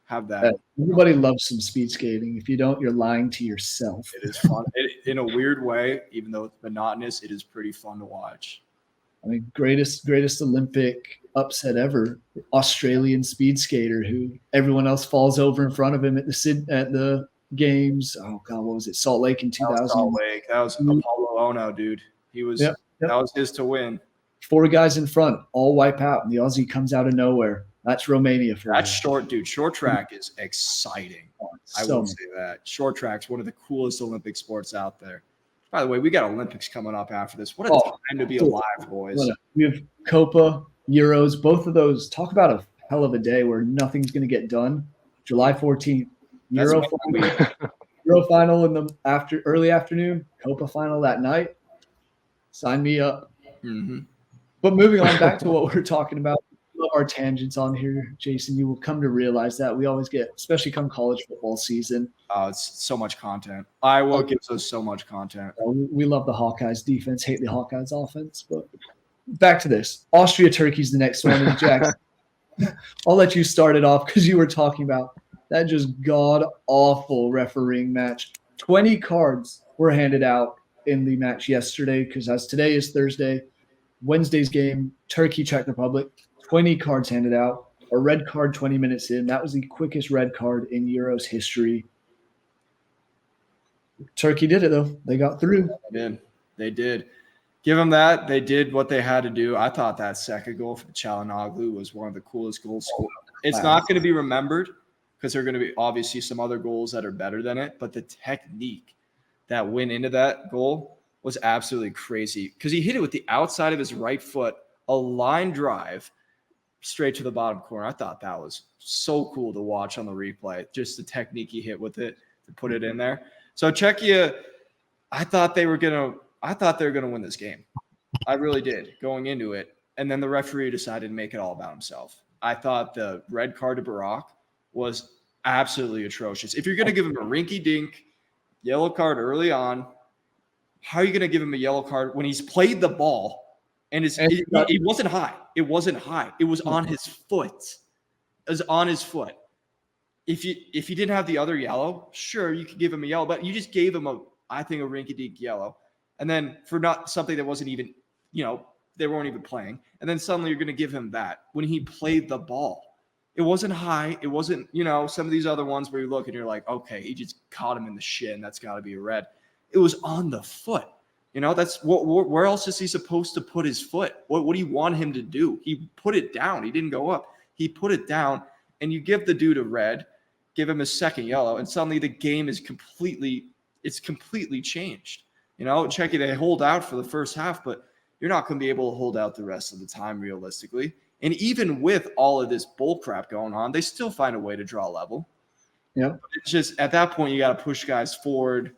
Have that. Everybody loves some speed skating. If you don't, you're lying to yourself. It is fun. In a weird way, even though it's monotonous, it is pretty fun to watch. I mean, greatest Olympic upset ever. Australian speed skater who everyone else falls over in front of him at the games. Oh God, what was it? Salt Lake in 2000. Salt Lake. That was Apollo Ono, dude. He was. Yep. That was his to win. 4 guys in front, all wipe out, and the Aussie comes out of nowhere. That's Romania for That's short, dude. Short track is exciting. I will say that. Short track's one of the coolest Olympic sports out there. By the way, we got Olympics coming up after this. What a time to be alive, boys. We have Copa, Euros, both of those. Talk about a hell of a day where nothing's going to get done. July 14th, Euro final in the early afternoon, Copa final that night. Sign me up. Mm-hmm. But moving on back to what we're talking about. Love our tangents on here, Jason. You will come to realize that we always get, especially come college football season. Oh, it's so much content. Iowa gives us so much content. We love the Hawkeyes defense, hate the Hawkeyes offense. But back to this. Austria Turkey's the next one. And Jackson, I'll let you start it off because you were talking about that just god-awful refereeing match. 20 cards were handed out in the match yesterday because as today is Thursday, Wednesday's game, Turkey, Czech Republic, 20 cards handed out, a red card 20 minutes in. That was the quickest red card in Euros history. Turkey did it, though. They got through. They did. Give them that. They did what they had to do. I thought that second goal for Çalhanoğlu was one of the coolest goals scored. It's not going to be remembered because there are going to be obviously some other goals that are better than it, but the technique that went into that goal was absolutely crazy because he hit it with the outside of his right foot, a line drive straight to the bottom corner. I thought that was so cool to watch on the replay, just the technique he hit with it to put it in there. So Czechia, I thought they were going to win this game. I really did going into it. And then the referee decided to make it all about himself. I thought the red card to Barak was absolutely atrocious. If you're going to give him a rinky-dink yellow card early on, how are you going to give him a yellow card when he's played the ball and it wasn't high? It wasn't high. It was on his foot. It was on his foot. If he didn't have the other yellow, sure, you could give him a yellow, but you just gave him a rinky-dink yellow. And then for not something that wasn't even, they weren't even playing. And then suddenly you're going to give him that when he played the ball. It wasn't high. It wasn't, some of these other ones where you look and you're like, okay, he just caught him in the shin. That's got to be a red. It was on the foot. That's where else is he supposed to put his foot? What do you want him to do? He put it down. He didn't go up. He put it down, and you give the dude a red, give him a second yellow, and suddenly the game is completely changed. Czechia, they hold out for the first half, but you're not going to be able to hold out the rest of the time realistically. And even with all of this bull crap going on, they still find a way to draw level. Yeah. It's just at that point, you got to push guys forward.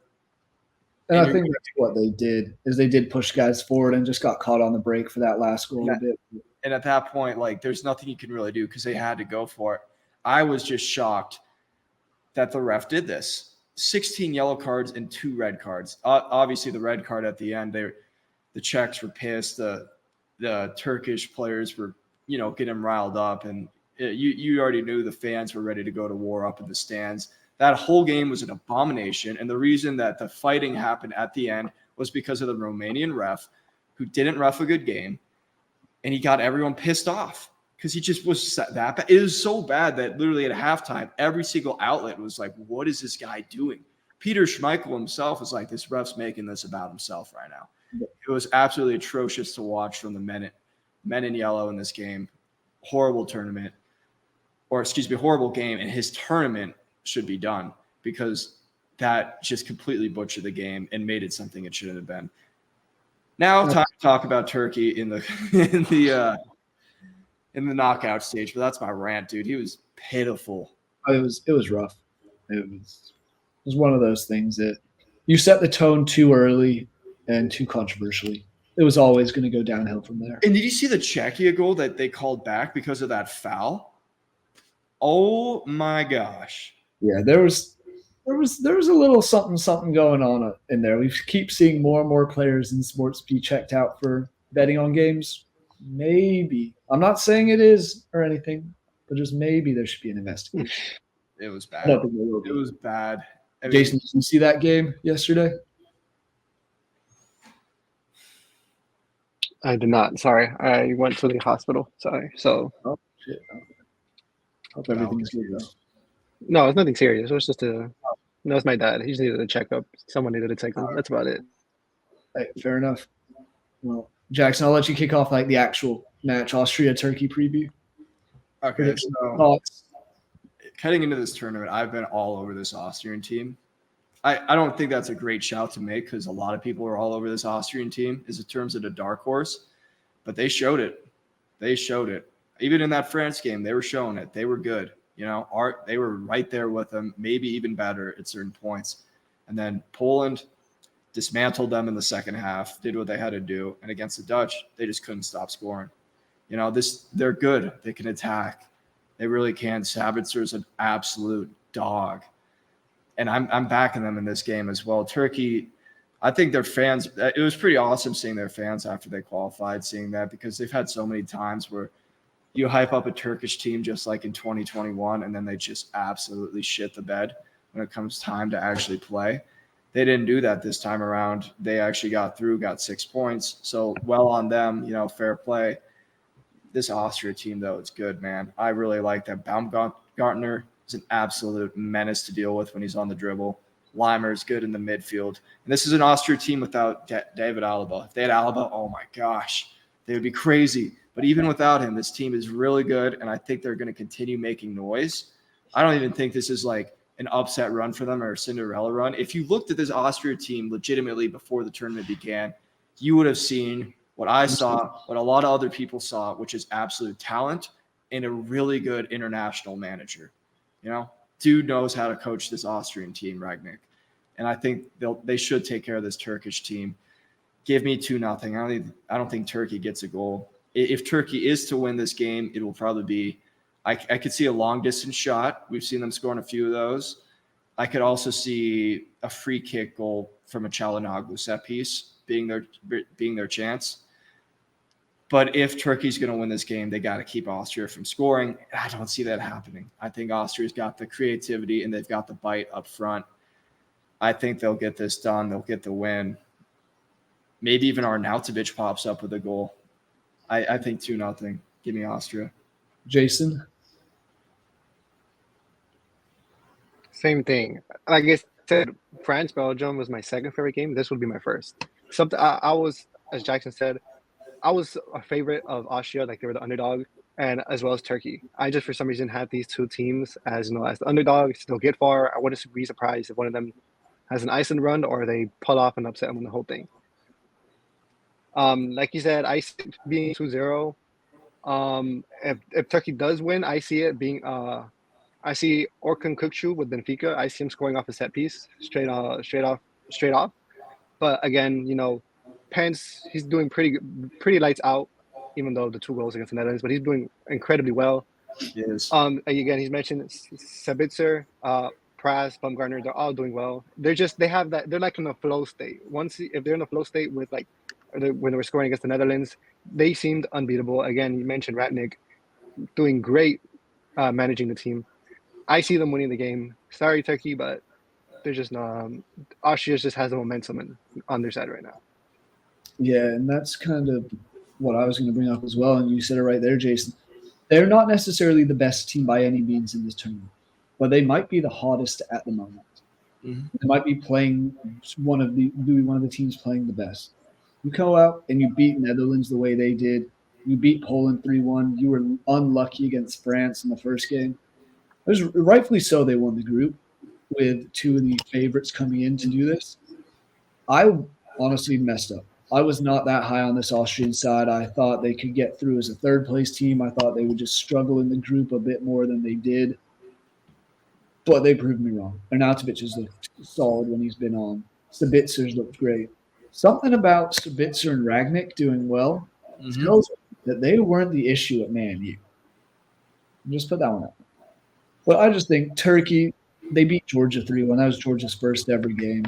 And I think that's what they did, is they did push guys forward and just got caught on the break for that last goal a bit. And at that point, like, there's nothing you can really do because they had to go for it. I was just shocked that the ref did this. 16 yellow cards and 2 red cards. Obviously, the red card at the end, the Czechs were pissed. The Turkish players were, getting riled up. And you already knew the fans were ready to go to war up in the stands. That whole game was an abomination. And the reason that the fighting happened at the end was because of the Romanian ref who didn't ref a good game. And he got everyone pissed off because he just was that bad. It was so bad that literally at halftime, every single outlet was like, what is this guy doing? Peter Schmeichel himself was like, this ref's making this about himself right now. It was absolutely atrocious to watch from the men in yellow in this game. Horrible tournament. Horrible game. And his tournament should be done because that just completely butchered the game and made it something it shouldn't have been. Now, time to talk about Turkey in the knockout stage, but that's my rant, dude. He was pitiful. It was rough. It was one of those things that you set the tone too early and too controversially. It was always going to go downhill from there. And did you see the Czechia goal that they called back because of that foul? Oh my gosh! Yeah, there was a little something going on in there. We keep seeing more and more players in sports be checked out for betting on games. Maybe. I'm not saying it is or anything, but just maybe there should be an investigation. It was bad. It was bad. I mean, Jason, did you see that game yesterday? I did not. Sorry. I went to the hospital. Sorry. So. Oh, shit. Hope everything's good, though. No, it's nothing serious. It was just no, it's my dad. He just needed a checkup. Someone needed to take him. That's about it. Hey, fair enough. Well, Jackson, I'll let you kick off like the actual match, Austria-Turkey preview. Okay, so thoughts. Heading into this tournament, I've been all over this Austrian team. I don't think that's a great shout to make because a lot of people are all over this Austrian team in terms of the dark horse, but they showed it. They showed it. Even in that France game, they were showing it. They were good. They were right there with them, maybe even better at certain points. And then Poland dismantled them in the second half, did what they had to do. And against the Dutch, they just couldn't stop scoring. They're good. They can attack. They really can. Sabitzer's an absolute dog. And I'm backing them in this game as well. Turkey, I think their fans, it was pretty awesome seeing their fans after they qualified, seeing that because they've had so many times where you hype up a Turkish team just like in 2021, and then they just absolutely shit the bed when it comes time to actually play. They didn't do that this time around. They actually got 6 points. So well on them, fair play. This Austria team, though, it's good, man. I really like that. Baumgartner is an absolute menace to deal with when he's on the dribble. Limer's good in the midfield. And this is an Austria team without David Alaba. If they had Alaba, oh my gosh, they would be crazy. But even without him, this team is really good, and I think they're going to continue making noise. I don't even think this is like an upset run for them or a Cinderella run. If you looked at this Austria team legitimately before the tournament began, you would have seen what I saw, what a lot of other people saw, which is absolute talent and a really good international manager. Dude knows how to coach this Austrian team, Ragnick. And I think they should take care of this Turkish team. Give me 2-0. I don't think Turkey gets a goal. If Turkey is to win this game, it will probably be I could see a long-distance shot. We've seen them scoring a few of those. I could also see a free kick goal from a Çalhanoğlu set piece being their chance. But if Turkey's going to win this game, they got to keep Austria from scoring. I don't see that happening. I think Austria's got the creativity and they've got the bite up front. I think they'll get this done. They'll get the win. Maybe even Arnautovic pops up with a goal. I think 2-0. Give me Austria. Jason? Same thing. Like I said, France-Belgium was my second favorite game. This would be my first. I was, as Jackson said, I was a favorite of Austria, like they were the underdog, and as well as Turkey. I just, for some reason, had these two teams as as the underdogs. They'll get far. I wouldn't be surprised if one of them has an Iceland run or they pull off and upset them in the whole thing. Like you said, being 2-0, If Turkey does win, I see it being I see Orkun Kukcu with Benfica. I see him scoring off a set piece straight off. But again, Pence, he's doing pretty lights out, even though the 2 goals against the Netherlands. But he's doing incredibly well. Yes. Again, he's mentioned Sabitzer, Praz, Bumgarner. They're all doing well. They have that. They're like in a flow state. If they're in a flow state with when they were scoring against the Netherlands, they seemed unbeatable. Again, you mentioned Ratnick doing great, managing the team. I see them winning the game. Sorry, Turkey, but they're just not. Austria just has the momentum on their side right now. Yeah, and that's kind of what I was going to bring up as well. And you said it right there, Jason. They're not necessarily the best team by any means in this tournament, but they might be the hottest at the moment. Mhm. They might be playing one of the teams playing the best. You go out and you beat Netherlands the way they did. You beat Poland 3-1. You were unlucky against France in the first game. It was rightfully so they won the group with two of the favorites coming in to do this. I honestly messed up. I was not that high on this Austrian side. I thought they could get through as a third place team. I thought they would just struggle in the group a bit more than they did. But they proved me wrong. Arnautovic has looked solid when he's been on. Sabitzer's looked great. Something about Sabitzer and Ragnick doing well tells me that they weren't the issue at Man U. Just put that one up. But I just think Turkey, they beat Georgia 3-1. That was Georgia's first ever game.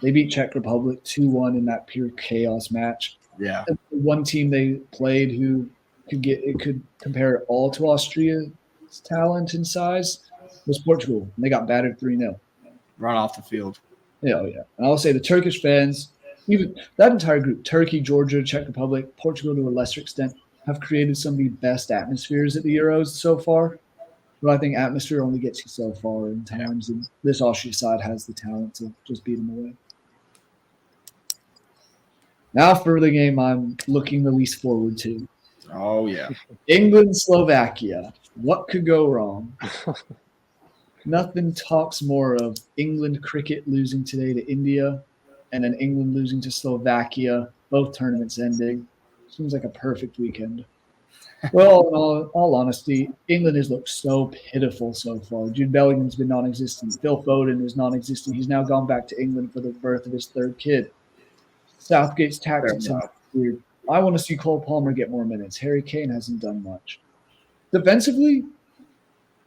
They beat Czech Republic 2-1 in that pure chaos match. Yeah. And the one team they played who could compare it all to Austria's talent and size was Portugal. And they got battered 3-0. Run off the field. Yeah, yeah. And I'll say the Turkish fans, even that entire group, Turkey, Georgia, Czech Republic, Portugal to a lesser extent, have created some of the best atmospheres at the Euros so far. But I think atmosphere only gets you so far in times, and this Austria side has the talent to just beat them away. Now for the game I'm looking the least forward to. Oh, yeah. England, Slovakia. What could go wrong? Nothing talks more of England cricket losing today to India and then England losing to Slovakia, both tournaments ending. Seems like a perfect weekend. Well, in all honesty, England has looked so pitiful so far. Jude Bellingham's been non-existent. Phil Foden is non-existent. He's now gone back to England for the birth of his third kid. Southgate's tactics have been weird. I want to see Cole Palmer get more minutes. Harry Kane hasn't done much. Defensively,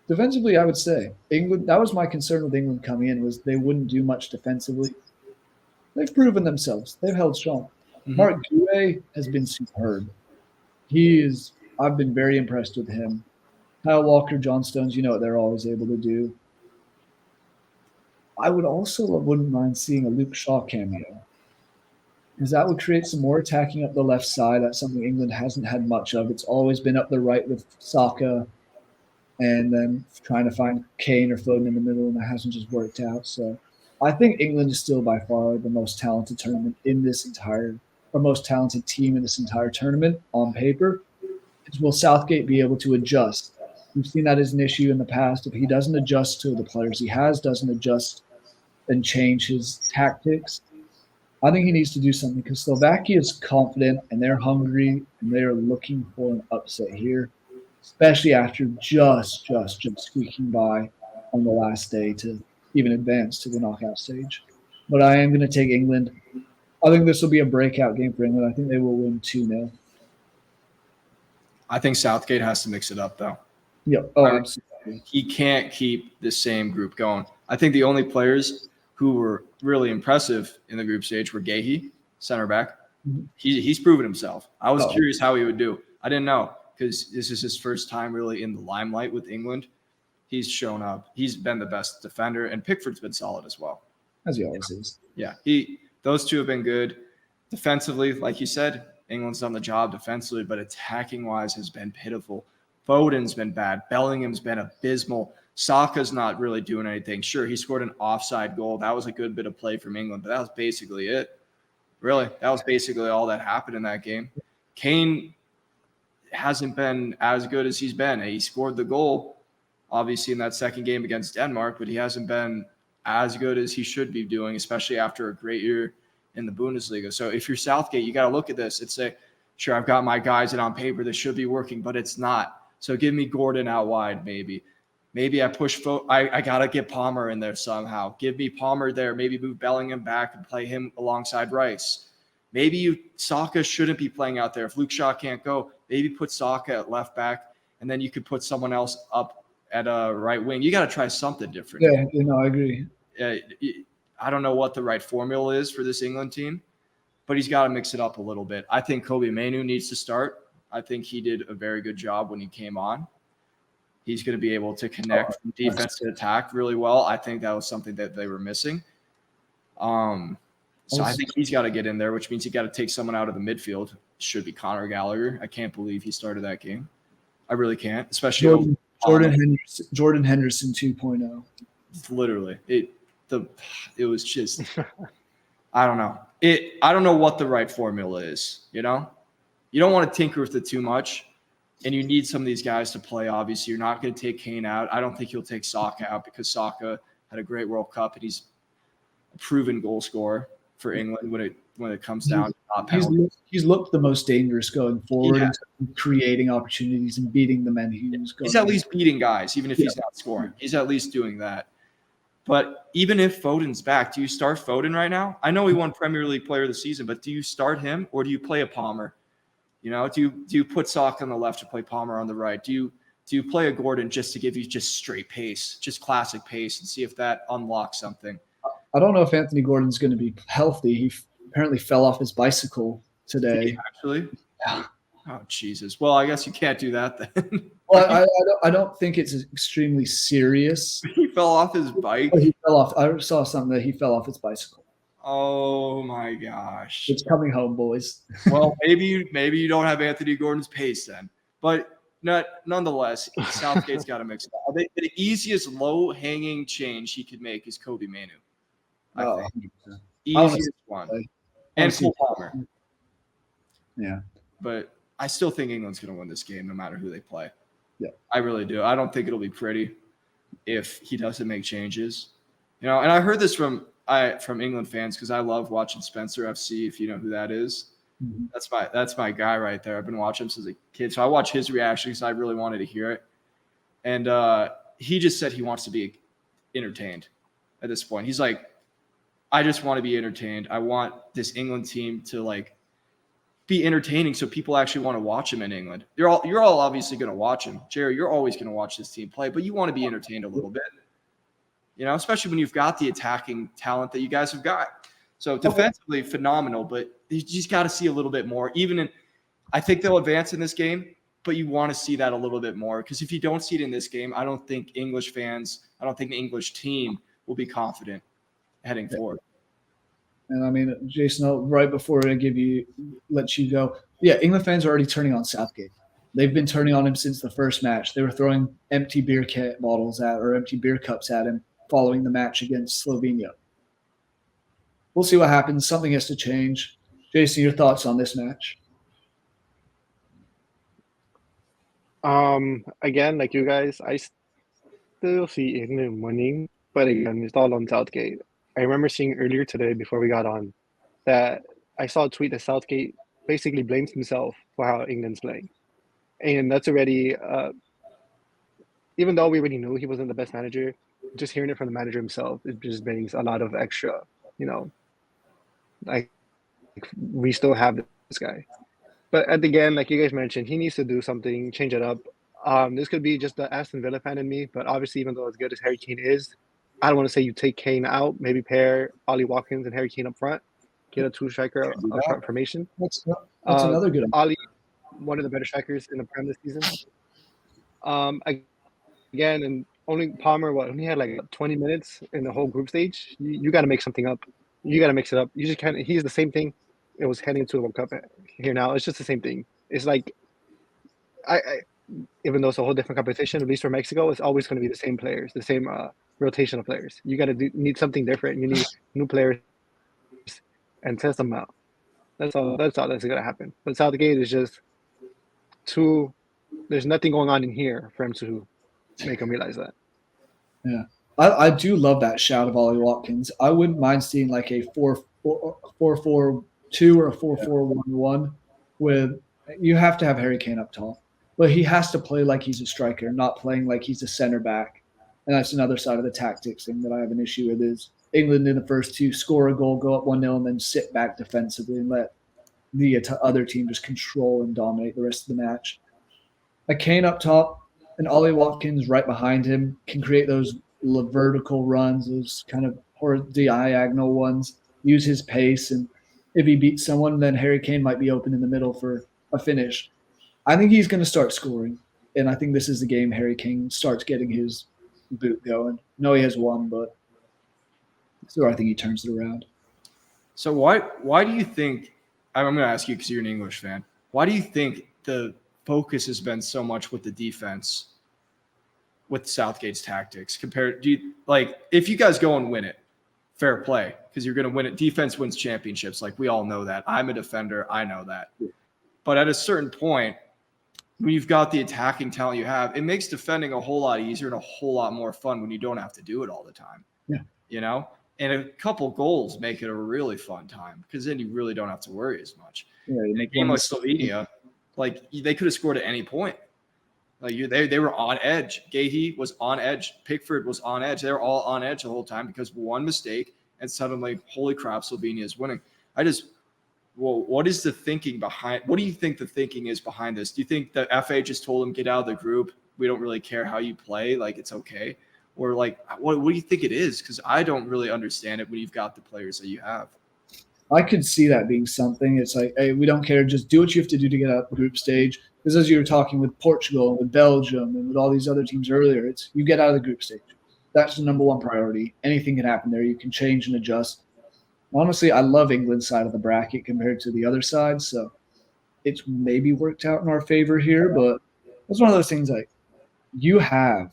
I would say England. That was my concern with England coming in, was they wouldn't do much defensively. They've proven themselves. They've held strong. Mhm. Mark Gué has been superb. I've been very impressed with him. Kyle Walker, John Stones, you know what they're always able to do. I wouldn't mind seeing a Luke Shaw cameo, because that would create some more attacking up the left side. That's something England hasn't had much of. It's always been up the right with Saka and then trying to find Kane or Foden in the middle, and that hasn't just worked out. So I think England is still by far the most talented most talented team in this entire tournament on paper. Will Southgate be able to adjust? We've seen that as an issue in the past. If he doesn't adjust to the players he has, doesn't adjust and change his tactics, I think he needs to do something, because Slovakia is confident and they're hungry and they're looking for an upset here, especially after just squeaking by on the last day to even advance to the knockout stage. But I am going to take England. I think this will be a breakout game for England. I think they will win 2-0. I think Southgate has to mix it up, though. Yep. Oh, absolutely. He can't keep the same group going. I think the only players who were really impressive in the group stage were Gahey, center back. Mhm. He's proven himself. I was curious how he would do. I didn't know, because this is his first time really in the limelight with England. He's shown up. He's been the best defender, and Pickford's been solid as well. As he always is. Yeah, those two have been good. Defensively, like you said, England's done the job defensively, but attacking-wise has been pitiful. Foden's been bad. Bellingham's been abysmal. Saka's not really doing anything. Sure, he scored an offside goal. That was a good bit of play from England, but that was basically it. Really, that was basically all that happened in that game. Kane hasn't been as good as he's been. He scored the goal, obviously, in that second game against Denmark, but he hasn't been as good as he should be doing, especially after a great year in the Bundesliga. So if you're Southgate, you got to look at this and say, Sure, I've got my guys that on paper that should be working, but it's not. So give me Gordon out wide, maybe. Maybe I push I got to get Palmer in there somehow. Give me Palmer there. Maybe move Bellingham back and play him alongside Rice. Maybe Saka shouldn't be playing out there. If Luke Shaw can't go, maybe put Saka at left back, and then you could put someone else up at a right wing. You got to try something different. Yeah, I agree. I don't know what the right formula is for this England team, but he's got to mix it up a little bit. I think Kobe Mainoo needs to start. I think he did a very good job when he came on. He's going to be able to connect from defense to attack really well. I think that was something that they were missing. So I think he's got to get in there, which means you got to take someone out of the midfield. Should be Conor Gallagher. I can't believe he started that game. I really can't, especially Jordan Henderson 2.0. Literally, it was just I don't know. I don't know what the right formula is. You know, you don't want to tinker with it too much. And you need some of these guys to play, obviously. You're not going to take Kane out. I don't think you'll take Saka out because Saka had a great World Cup and he's a proven goal scorer for England when it comes down to not penalties. He's looked the most dangerous going forward in creating opportunities and beating the men he was going. He's at least beating guys, even if he's not scoring. He's at least doing that. But even if Foden's back, do you start Foden right now? I know he won Premier League Player of the Season, but do you start him or do you play a Palmer? You know, do you put Saka on the left to play Palmer on the right? Do you play a Gordon just to give you just straight pace, just classic pace, and see if that unlocks something? I don't know if Anthony Gordon's going to be healthy. He apparently fell off his bicycle today. Actually? Yeah. Oh, Jesus. Well, I guess you can't do that then. Well, I don't think it's extremely serious. He fell off his bike? Oh, he fell off. I saw something that he fell off his bicycle. Oh my gosh! It's coming home, boys. Well, maybe you don't have Anthony Gordon's pace then, but nonetheless, Southgate's got to mix it up. The easiest low-hanging change he could make is Kobe Mainoo. I think easiest one, and Cole Palmer. Yeah, but I still think England's going to win this game, no matter who they play. Yeah, I really do. I don't think it'll be pretty if he doesn't make changes. You know, and I heard this from England fans because I love watching Spencer FC, if you know who that is. Mm-hmm. That's my guy right there. I've been watching him since a kid. So I watch his reaction because I really wanted to hear it. And he just said he wants to be entertained at this point. He's like, I just want to be entertained. I want this England team to like be entertaining so people actually want to watch him in England. You're all obviously going to watch him. Jerry, you're always going to watch this team play, but you want to be entertained a little bit. You know, especially when you've got the attacking talent that you guys have got. So defensively, phenomenal, but you just got to see a little bit more. I think they'll advance in this game, but you want to see that a little bit more because if you don't see it in this game, I don't think the English team will be confident heading forward. And I mean, Jason, right before I let you go, yeah, England fans are already turning on Southgate. They've been turning on him since the first match. They were throwing empty beer cups at him following the match against Slovenia. We'll see what happens. Something has to change. Jason, your thoughts on this match? Again, like you guys, I still see England winning, but again, it's all on Southgate. I remember seeing earlier today before we got on that I saw a tweet that Southgate basically blames himself for how England's playing. And that's already, even though we already knew he wasn't the best manager, just hearing it from the manager himself, it just brings a lot of extra, like we still have this guy. But again, like you guys mentioned, he needs to do something, change it up. This could be just the Aston Villa fan in me, but obviously, even though as good as Harry Kane is, I don't want to say you take Kane out, maybe pair Ollie Watkins and Harry Kane up front, get a two-striker up front formation. That's another good one. Ollie, one of the better strikers in the Prem this season. Again, and only Palmer, only had like 20 minutes in the whole group stage. You got to make something up. You got to mix it up. You just can't. He's the same thing. It was heading into the World Cup here now. It's just the same thing. It's like, even though it's a whole different competition, at least for Mexico, it's always going to be the same players, the same rotation of players. You got to need something different. You need new players and test them out. That's all that's going to happen. But Southgate is just there's nothing going on in here for him to make him realize that. Yeah. I do love that shout of Ollie Watkins. I wouldn't mind seeing like a 4-4-2 or a 4-4-1-1 with You have to have Harry Kane up top, but he has to play like he's a striker, not playing like he's a center back. And that's another side of the tactics thing that I have an issue with is England in the first two score a goal, go up 1-0, and then sit back defensively and let the other team just control and dominate the rest of the match. A Kane up top and Ollie Watkins right behind him can create those vertical runs, those kind of diagonal ones, use his pace. And if he beats someone, then Harry Kane might be open in the middle for a finish. I think he's going to start scoring. And I think this is the game Harry Kane starts getting his boot going. No, he has one, but so I think he turns it around. So why do you think – I'm going to ask you because you're an English fan. Why do you think the focus has been so much with the defense with Southgate's tactics compared – do you like if you guys go and win it, fair play because you're going to win it. Defense wins championships. Like we all know that. I'm a defender. I know that. But at a certain point, when you've got the attacking talent you have, it makes defending a whole lot easier and a whole lot more fun when you don't have to do it all the time. Yeah. You know? And a couple goals make it a really fun time because then you really don't have to worry as much. Yeah, in a game like Slovenia, like they could have scored at any point. Like they were on edge. Gahey was on edge. Pickford was on edge. They were all on edge the whole time because of one mistake and suddenly, holy crap, Slovenia is winning. What is the thinking behind? What do you think the thinking is behind this? Do you think the FA just told them get out of the group? We don't really care how you play. Like it's okay. Or like, what do you think it is? Because I don't really understand it when you've got the players that you have. I could see that being something. It's like, hey, we don't care. Just do what you have to do to get out the group stage. Because as you were talking with Portugal and with Belgium and with all these other teams earlier, it's you get out of the group stage. That's the number one priority. Anything can happen there. You can change and adjust. Honestly, I love England's side of the bracket compared to the other side. So it's maybe worked out in our favor here. But it's one of those things like you have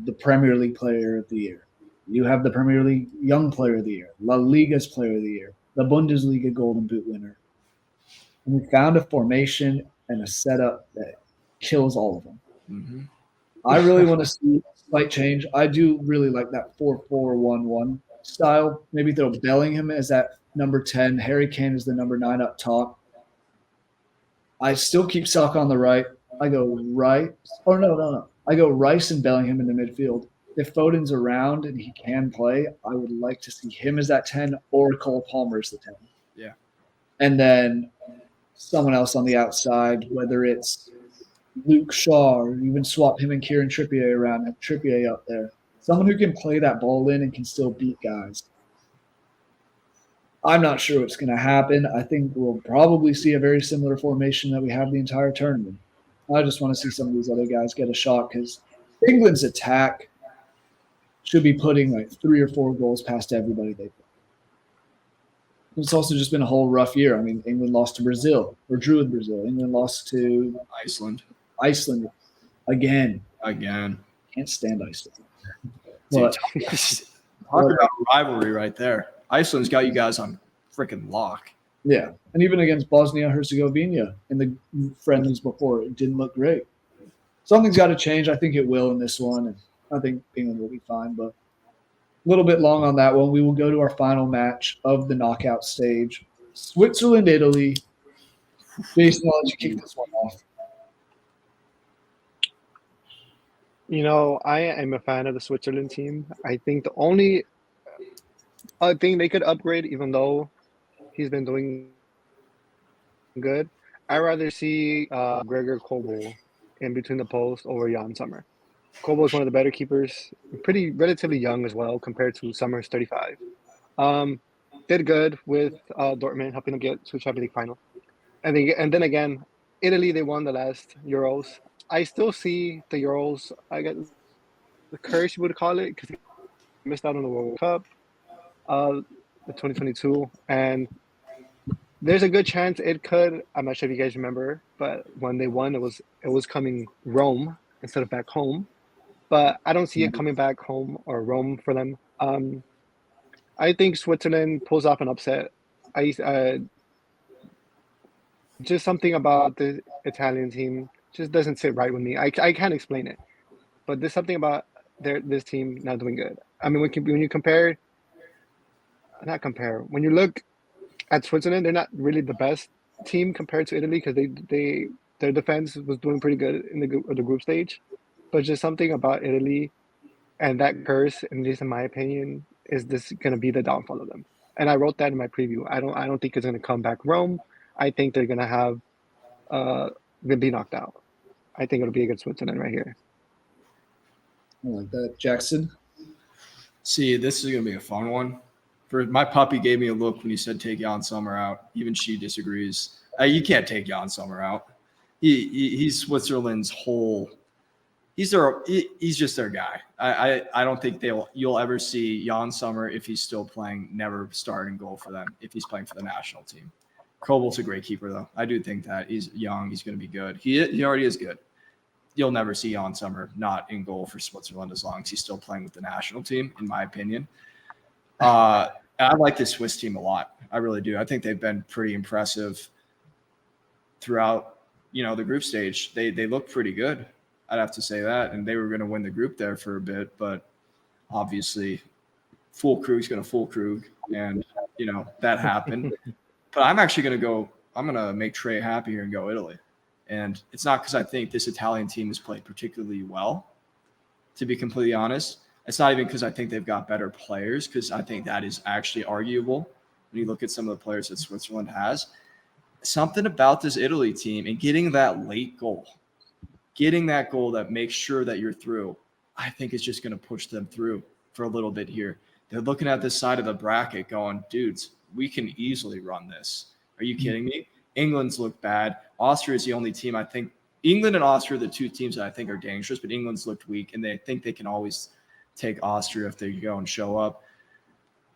the Premier League Player of the Year. You have the Premier League Young Player of the Year, La Liga's Player of the Year, the Bundesliga Golden Boot winner. And we found a formation and a setup that kills all of them. Mm-hmm. I really want to see a slight change. I do really like that 4-4-1-1 style. Maybe throw Bellingham as that number 10. Harry Kane is the number 9 up top. I still keep Saka on the right. I go right. Oh, no. I go Rice and Bellingham in the midfield. If Foden's around and he can play, I would like to see him as that 10 or Cole Palmer as the 10. Yeah. And then someone else on the outside, whether it's Luke Shaw or even swap him and Kieran Trippier around, have Trippier up there. Someone who can play that ball in and can still beat guys. I'm not sure what's going to happen. I think we'll probably see a very similar formation that we have the entire tournament. I just want to see some of these other guys get a shot because England's attack should be putting like 3 or 4 goals past everybody they play. It's also just been a whole rough year. I mean, England lost to Brazil or drew with Brazil. England lost to Iceland again. Can't stand Iceland. Dude, talk about rivalry right there. Iceland's got you guys on freaking lock. Yeah, and even against Bosnia-Herzegovina in the friendlies before, it didn't look great. Something's got to change. I think it will in this one, and I think England will be fine. But a little bit long on that one. We will go to our final match of the knockout stage. Switzerland, Italy. Jason, I'll let you kick this one off. You know, I am a fan of the Switzerland team. I think the only thing they could upgrade, even though he's been doing good, I'd rather see Gregor Kobel in between the posts over Jan Sommer. Kobel is one of the better keepers, relatively young as well compared to Sommer's 35. Did good with Dortmund, helping them get to Champions League final. And then again, Italy, they won the last Euros. I still see the Euros, I guess the curse you would call it, because they missed out on the World Cup, the 2022, and there's a good chance it could. I'm not sure if you guys remember, but when they won, it was coming Rome instead of back home. But I don't see it coming back home or Rome for them. I think Switzerland pulls off an upset. Just something about the Italian team just doesn't sit right with me. I can't explain it, but there's something about this team not doing good. I mean, when you when you look at Switzerland, they're not really the best team compared to Italy because their defense was doing pretty good in the group stage, but just something about Italy and that curse, at least in my opinion, is this going to be the downfall of them. And I wrote that in my preview. I don't think it's going to come back Rome. I think they're going to have they'll be knocked out. I think it'll be against Switzerland right here. I like that. Jackson? See, this is going to be a fun one. My puppy gave me a look when you said take Jan Sommer out. Even she disagrees. You can't take Jan Sommer out. He's Switzerland's whole. He's just their guy. I don't think you'll ever see Jan Sommer, if he's still playing, never start in goal for them if he's playing for the national team. Kobol's a great keeper though. I do think that he's young. He's going to be good. He already is good. You'll never see Jan Sommer not in goal for Switzerland as long as he's still playing with the national team, in my opinion. I like this Swiss team a lot. I really do. I think they've been pretty impressive throughout, the group stage. They look pretty good. I'd have to say that. And they were going to win the group there for a bit, but obviously Krug's going to full Krug, and, that happened. But I'm actually going to make Trey happy here and go Italy. And it's not because I think this Italian team has played particularly well, to be completely honest. It's not even because I think they've got better players, because I think that is actually arguable when you look at some of the players that Switzerland has. Something about this Italy team and getting that late goal, getting that goal that makes sure that you're through, I think is just going to push them through for a little bit here. They're looking at this side of the bracket going, dudes, we can easily run this. Are you kidding me? England's looked bad. Austria is the only team I think. England and Austria are the two teams that I think are dangerous, but England's looked weak, and they think they can always take Austria if they go and show up.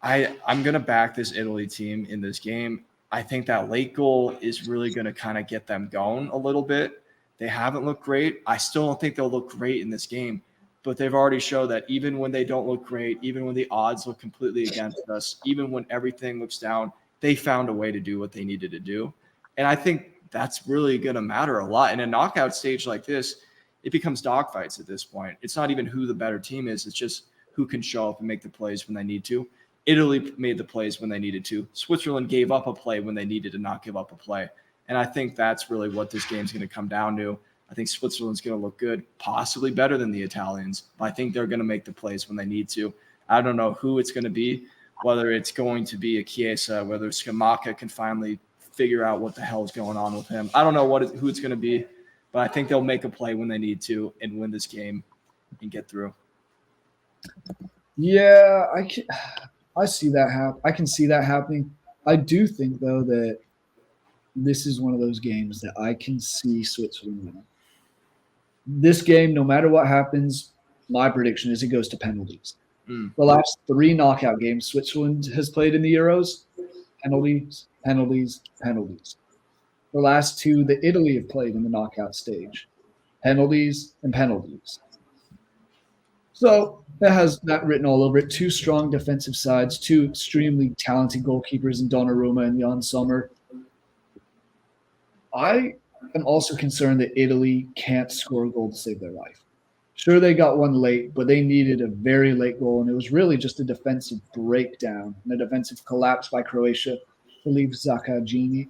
I'm going to back this Italy team in this game. I think that late goal is really going to kind of get them going a little bit. They haven't looked great. I still don't think they'll look great in this game, but they've already showed that even when they don't look great, even when the odds look completely against us, even when everything looks down, they found a way to do what they needed to do. And I think that's really going to matter a lot. In a knockout stage like this, it becomes dogfights at this point. It's not even who the better team is. It's just who can show up and make the plays when they need to. Italy made the plays when they needed to. Switzerland gave up a play when they needed to not give up a play. And I think that's really what this game's going to come down to. I think Switzerland's going to look good, possibly better than the Italians. But I think they're going to make the plays when they need to. I don't know who it's going to be, whether it's going to be a Chiesa, whether Scamacca can finally figure out what the hell is going on with him. I don't know who it's going to be, but I think they'll make a play when they need to and win this game and get through. Yeah, I see that I can see that happening. I do think, though, that this is one of those games that I can see Switzerland winning. This game, no matter what happens, my prediction is it goes to penalties. The last 3 knockout games Switzerland has played in the Euros, penalties. The last 2 that Italy have played in the knockout stage, penalties. So that has that written all over it. 2 strong defensive sides, 2 extremely talented goalkeepers in Donnarumma and Jan Sommer. I am also concerned that Italy can't score a goal to save their life. Sure, they got one late, but they needed a very late goal, and it was really just a defensive breakdown and a defensive collapse by Croatia to leave Zakagini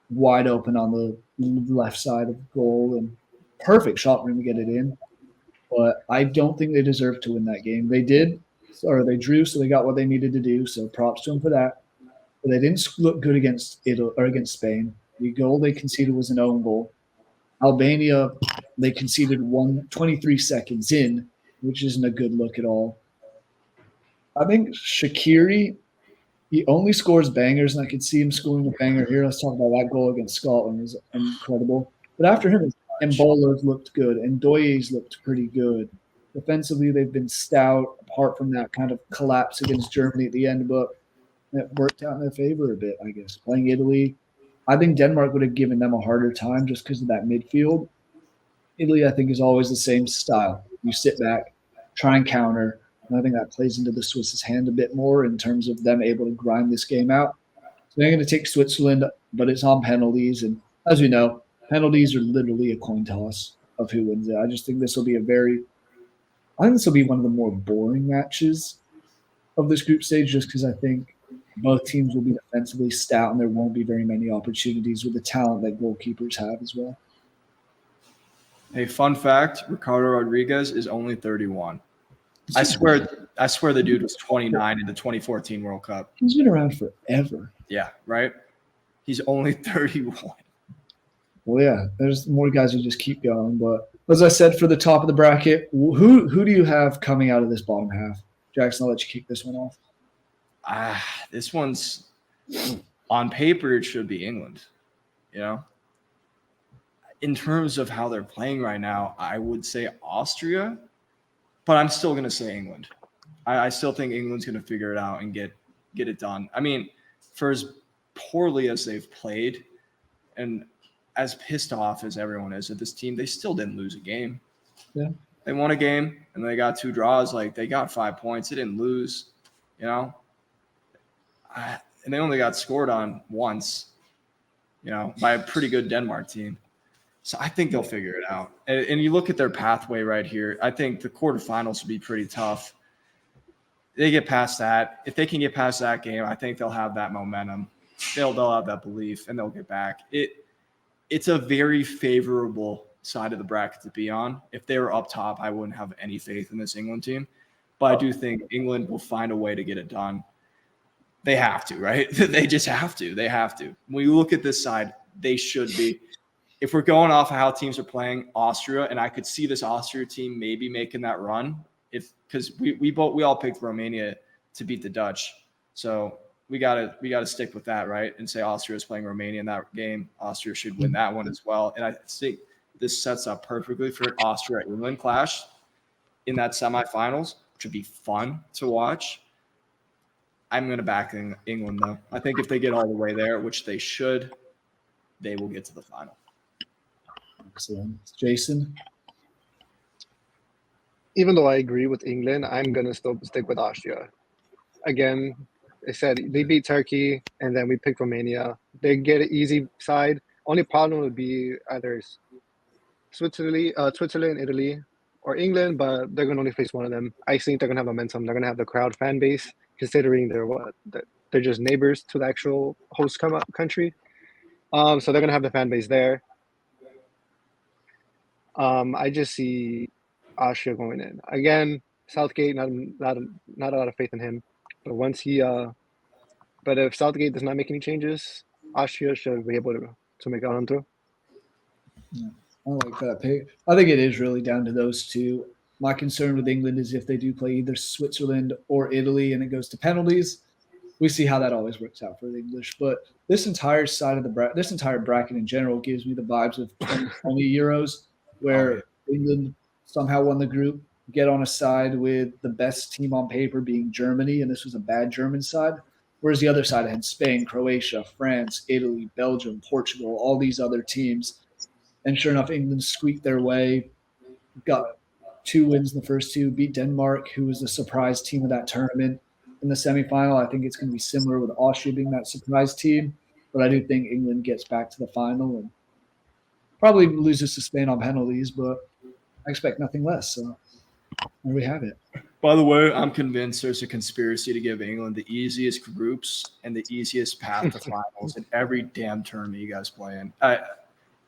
wide open on the left side of the goal, and perfect shot for him to get it in. But I don't think they deserved to win that game. They did, or they drew, so they got what they needed to do, so props to them for that. But they didn't look good against Italy or against Spain. The goal they conceded was an own goal. Albania, they conceded 23 seconds in, which isn't a good look at all. I think Shaqiri, he only scores bangers, and I could see him scoring a banger here. Let's talk about that goal against Scotland. It was incredible. But after him, Mbola's looked good, and Doye's looked pretty good. Defensively, they've been stout, apart from that kind of collapse against Germany at the end, but it worked out in their favor a bit, I guess. Playing Italy, I think Denmark would have given them a harder time just because of that midfield. Italy, I think, is always the same style. You sit back, try and counter, and I think that plays into the Swiss's hand a bit more in terms of them able to grind this game out. So they're going to take Switzerland, but it's on penalties. And as we know, penalties are literally a coin toss of who wins it. I just think this will be one of the more boring matches of this group stage just because I think Both teams will be defensively stout, and there won't be very many opportunities with the talent that goalkeepers have as well. Hey, fun fact: Ricardo Rodriguez is only 31. I swear the dude was 29 in the 2014 World Cup. He's been around forever. Yeah, right? He's only 31. Well, yeah, there's more guys who just keep going. But as I said, for the top of the bracket, who do you have coming out of this bottom half? Jackson, I'll let you kick this one off. This one's on paper, it should be England. You know, in terms of how they're playing right now, I would say Austria, but I'm still going to say England. I still think England's going to figure it out and get it done. I mean, for as poorly as they've played and as pissed off as everyone is at this team, they still didn't lose a game. Yeah. They won a game and they got 2 draws. Like, they got 5 points. They didn't lose, you know. And they only got scored on once, you know, by a pretty good Denmark team. So I think they'll figure it out. And you look at their pathway right here. I think the quarterfinals will be pretty tough. They get past that. If they can get past that game, I think they'll have that momentum. They'll have that belief, and they'll get back. It's a very favorable side of the bracket to be on. If they were up top, I wouldn't have any faith in this England team. But I do think England will find a way to get it done. They have to, right? They just have to. They have to. When you look at this side, they should be. If we're going off of how teams are playing, Austria, and I could see this Austria team maybe making that run, because we all picked Romania to beat the Dutch, so we gotta stick with that, right? And say Austria is playing Romania in that game. Austria should win that one as well, and I think this sets up perfectly for an Austria-England clash in that semifinals, which would be fun to watch. I'm going to back England, though. I think if they get all the way there, which they should, they will get to the final. Excellent. Jason? Even though I agree with England, I'm going to still stick with Austria. Again, I said they beat Turkey, and then we picked Romania. They get an easy side. Only problem would be either Switzerland, Italy, or England, but they're going to only face one of them. I think they're going to have momentum. They're going to have the crowd fan base, considering they're just neighbors to the actual host country. So they're going to have the fan base there. I just see Austria going in. Again, Southgate, not a lot of faith in him. But if Southgate does not make any changes, Austria should be able to make it on through. Yeah, I like that pick. I think it is really down to those two. My concern with England is if they do play either Switzerland or Italy and it goes to penalties, we see how that always works out for the English. But this entire side of this entire bracket in general gives me the vibes of 2020 Euros, where England somehow won the group, get on a side with the best team on paper being Germany, and this was a bad German side. Whereas the other side had Spain, Croatia, France, Italy, Belgium, Portugal, all these other teams. And sure enough, England squeaked their way, got 2 wins in the first 2, beat Denmark, who was the surprise team of that tournament. In the semifinal, I think it's going to be similar with Austria being that surprise team. But I do think England gets back to the final and probably loses to Spain on penalties, but I expect nothing less. So there we have it. By the way, I'm convinced there's a conspiracy to give England the easiest groups and the easiest path to finals in every damn tournament you guys play in.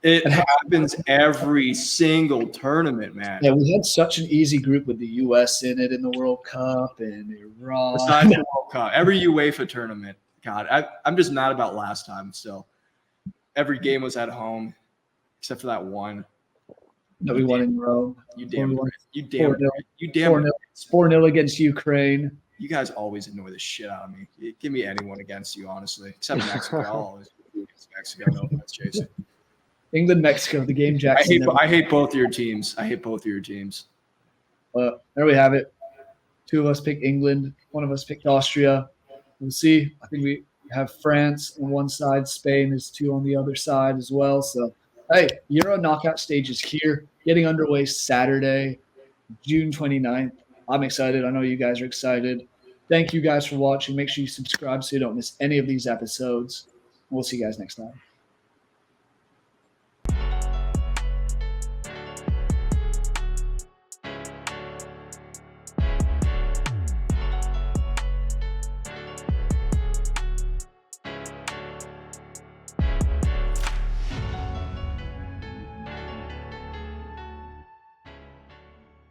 It happens every single tournament, man. Yeah, we had such an easy group with the U.S. in it in the World Cup and Iran. Besides the World Cup, every UEFA tournament. God, I'm just mad about last time still. Every game was at home except for that one. that we won in Rome. You damn 4-1. You damn 4-0 against Ukraine. You guys always annoy the shit out of me. Give me anyone against you, honestly. Except Mexico. I'll always root against Mexico. No offense, Jason. England, Mexico, the game Jackson. I hate both of your teams. There we have it. 2 of us picked England. 1 of us picked Austria. We'll see. I think we have France on one side. Spain is 2 on the other side as well. So, hey, Euro knockout stage is here. Getting underway Saturday, June 29th. I'm excited. I know you guys are excited. Thank you guys for watching. Make sure you subscribe so you don't miss any of these episodes. We'll see you guys next time.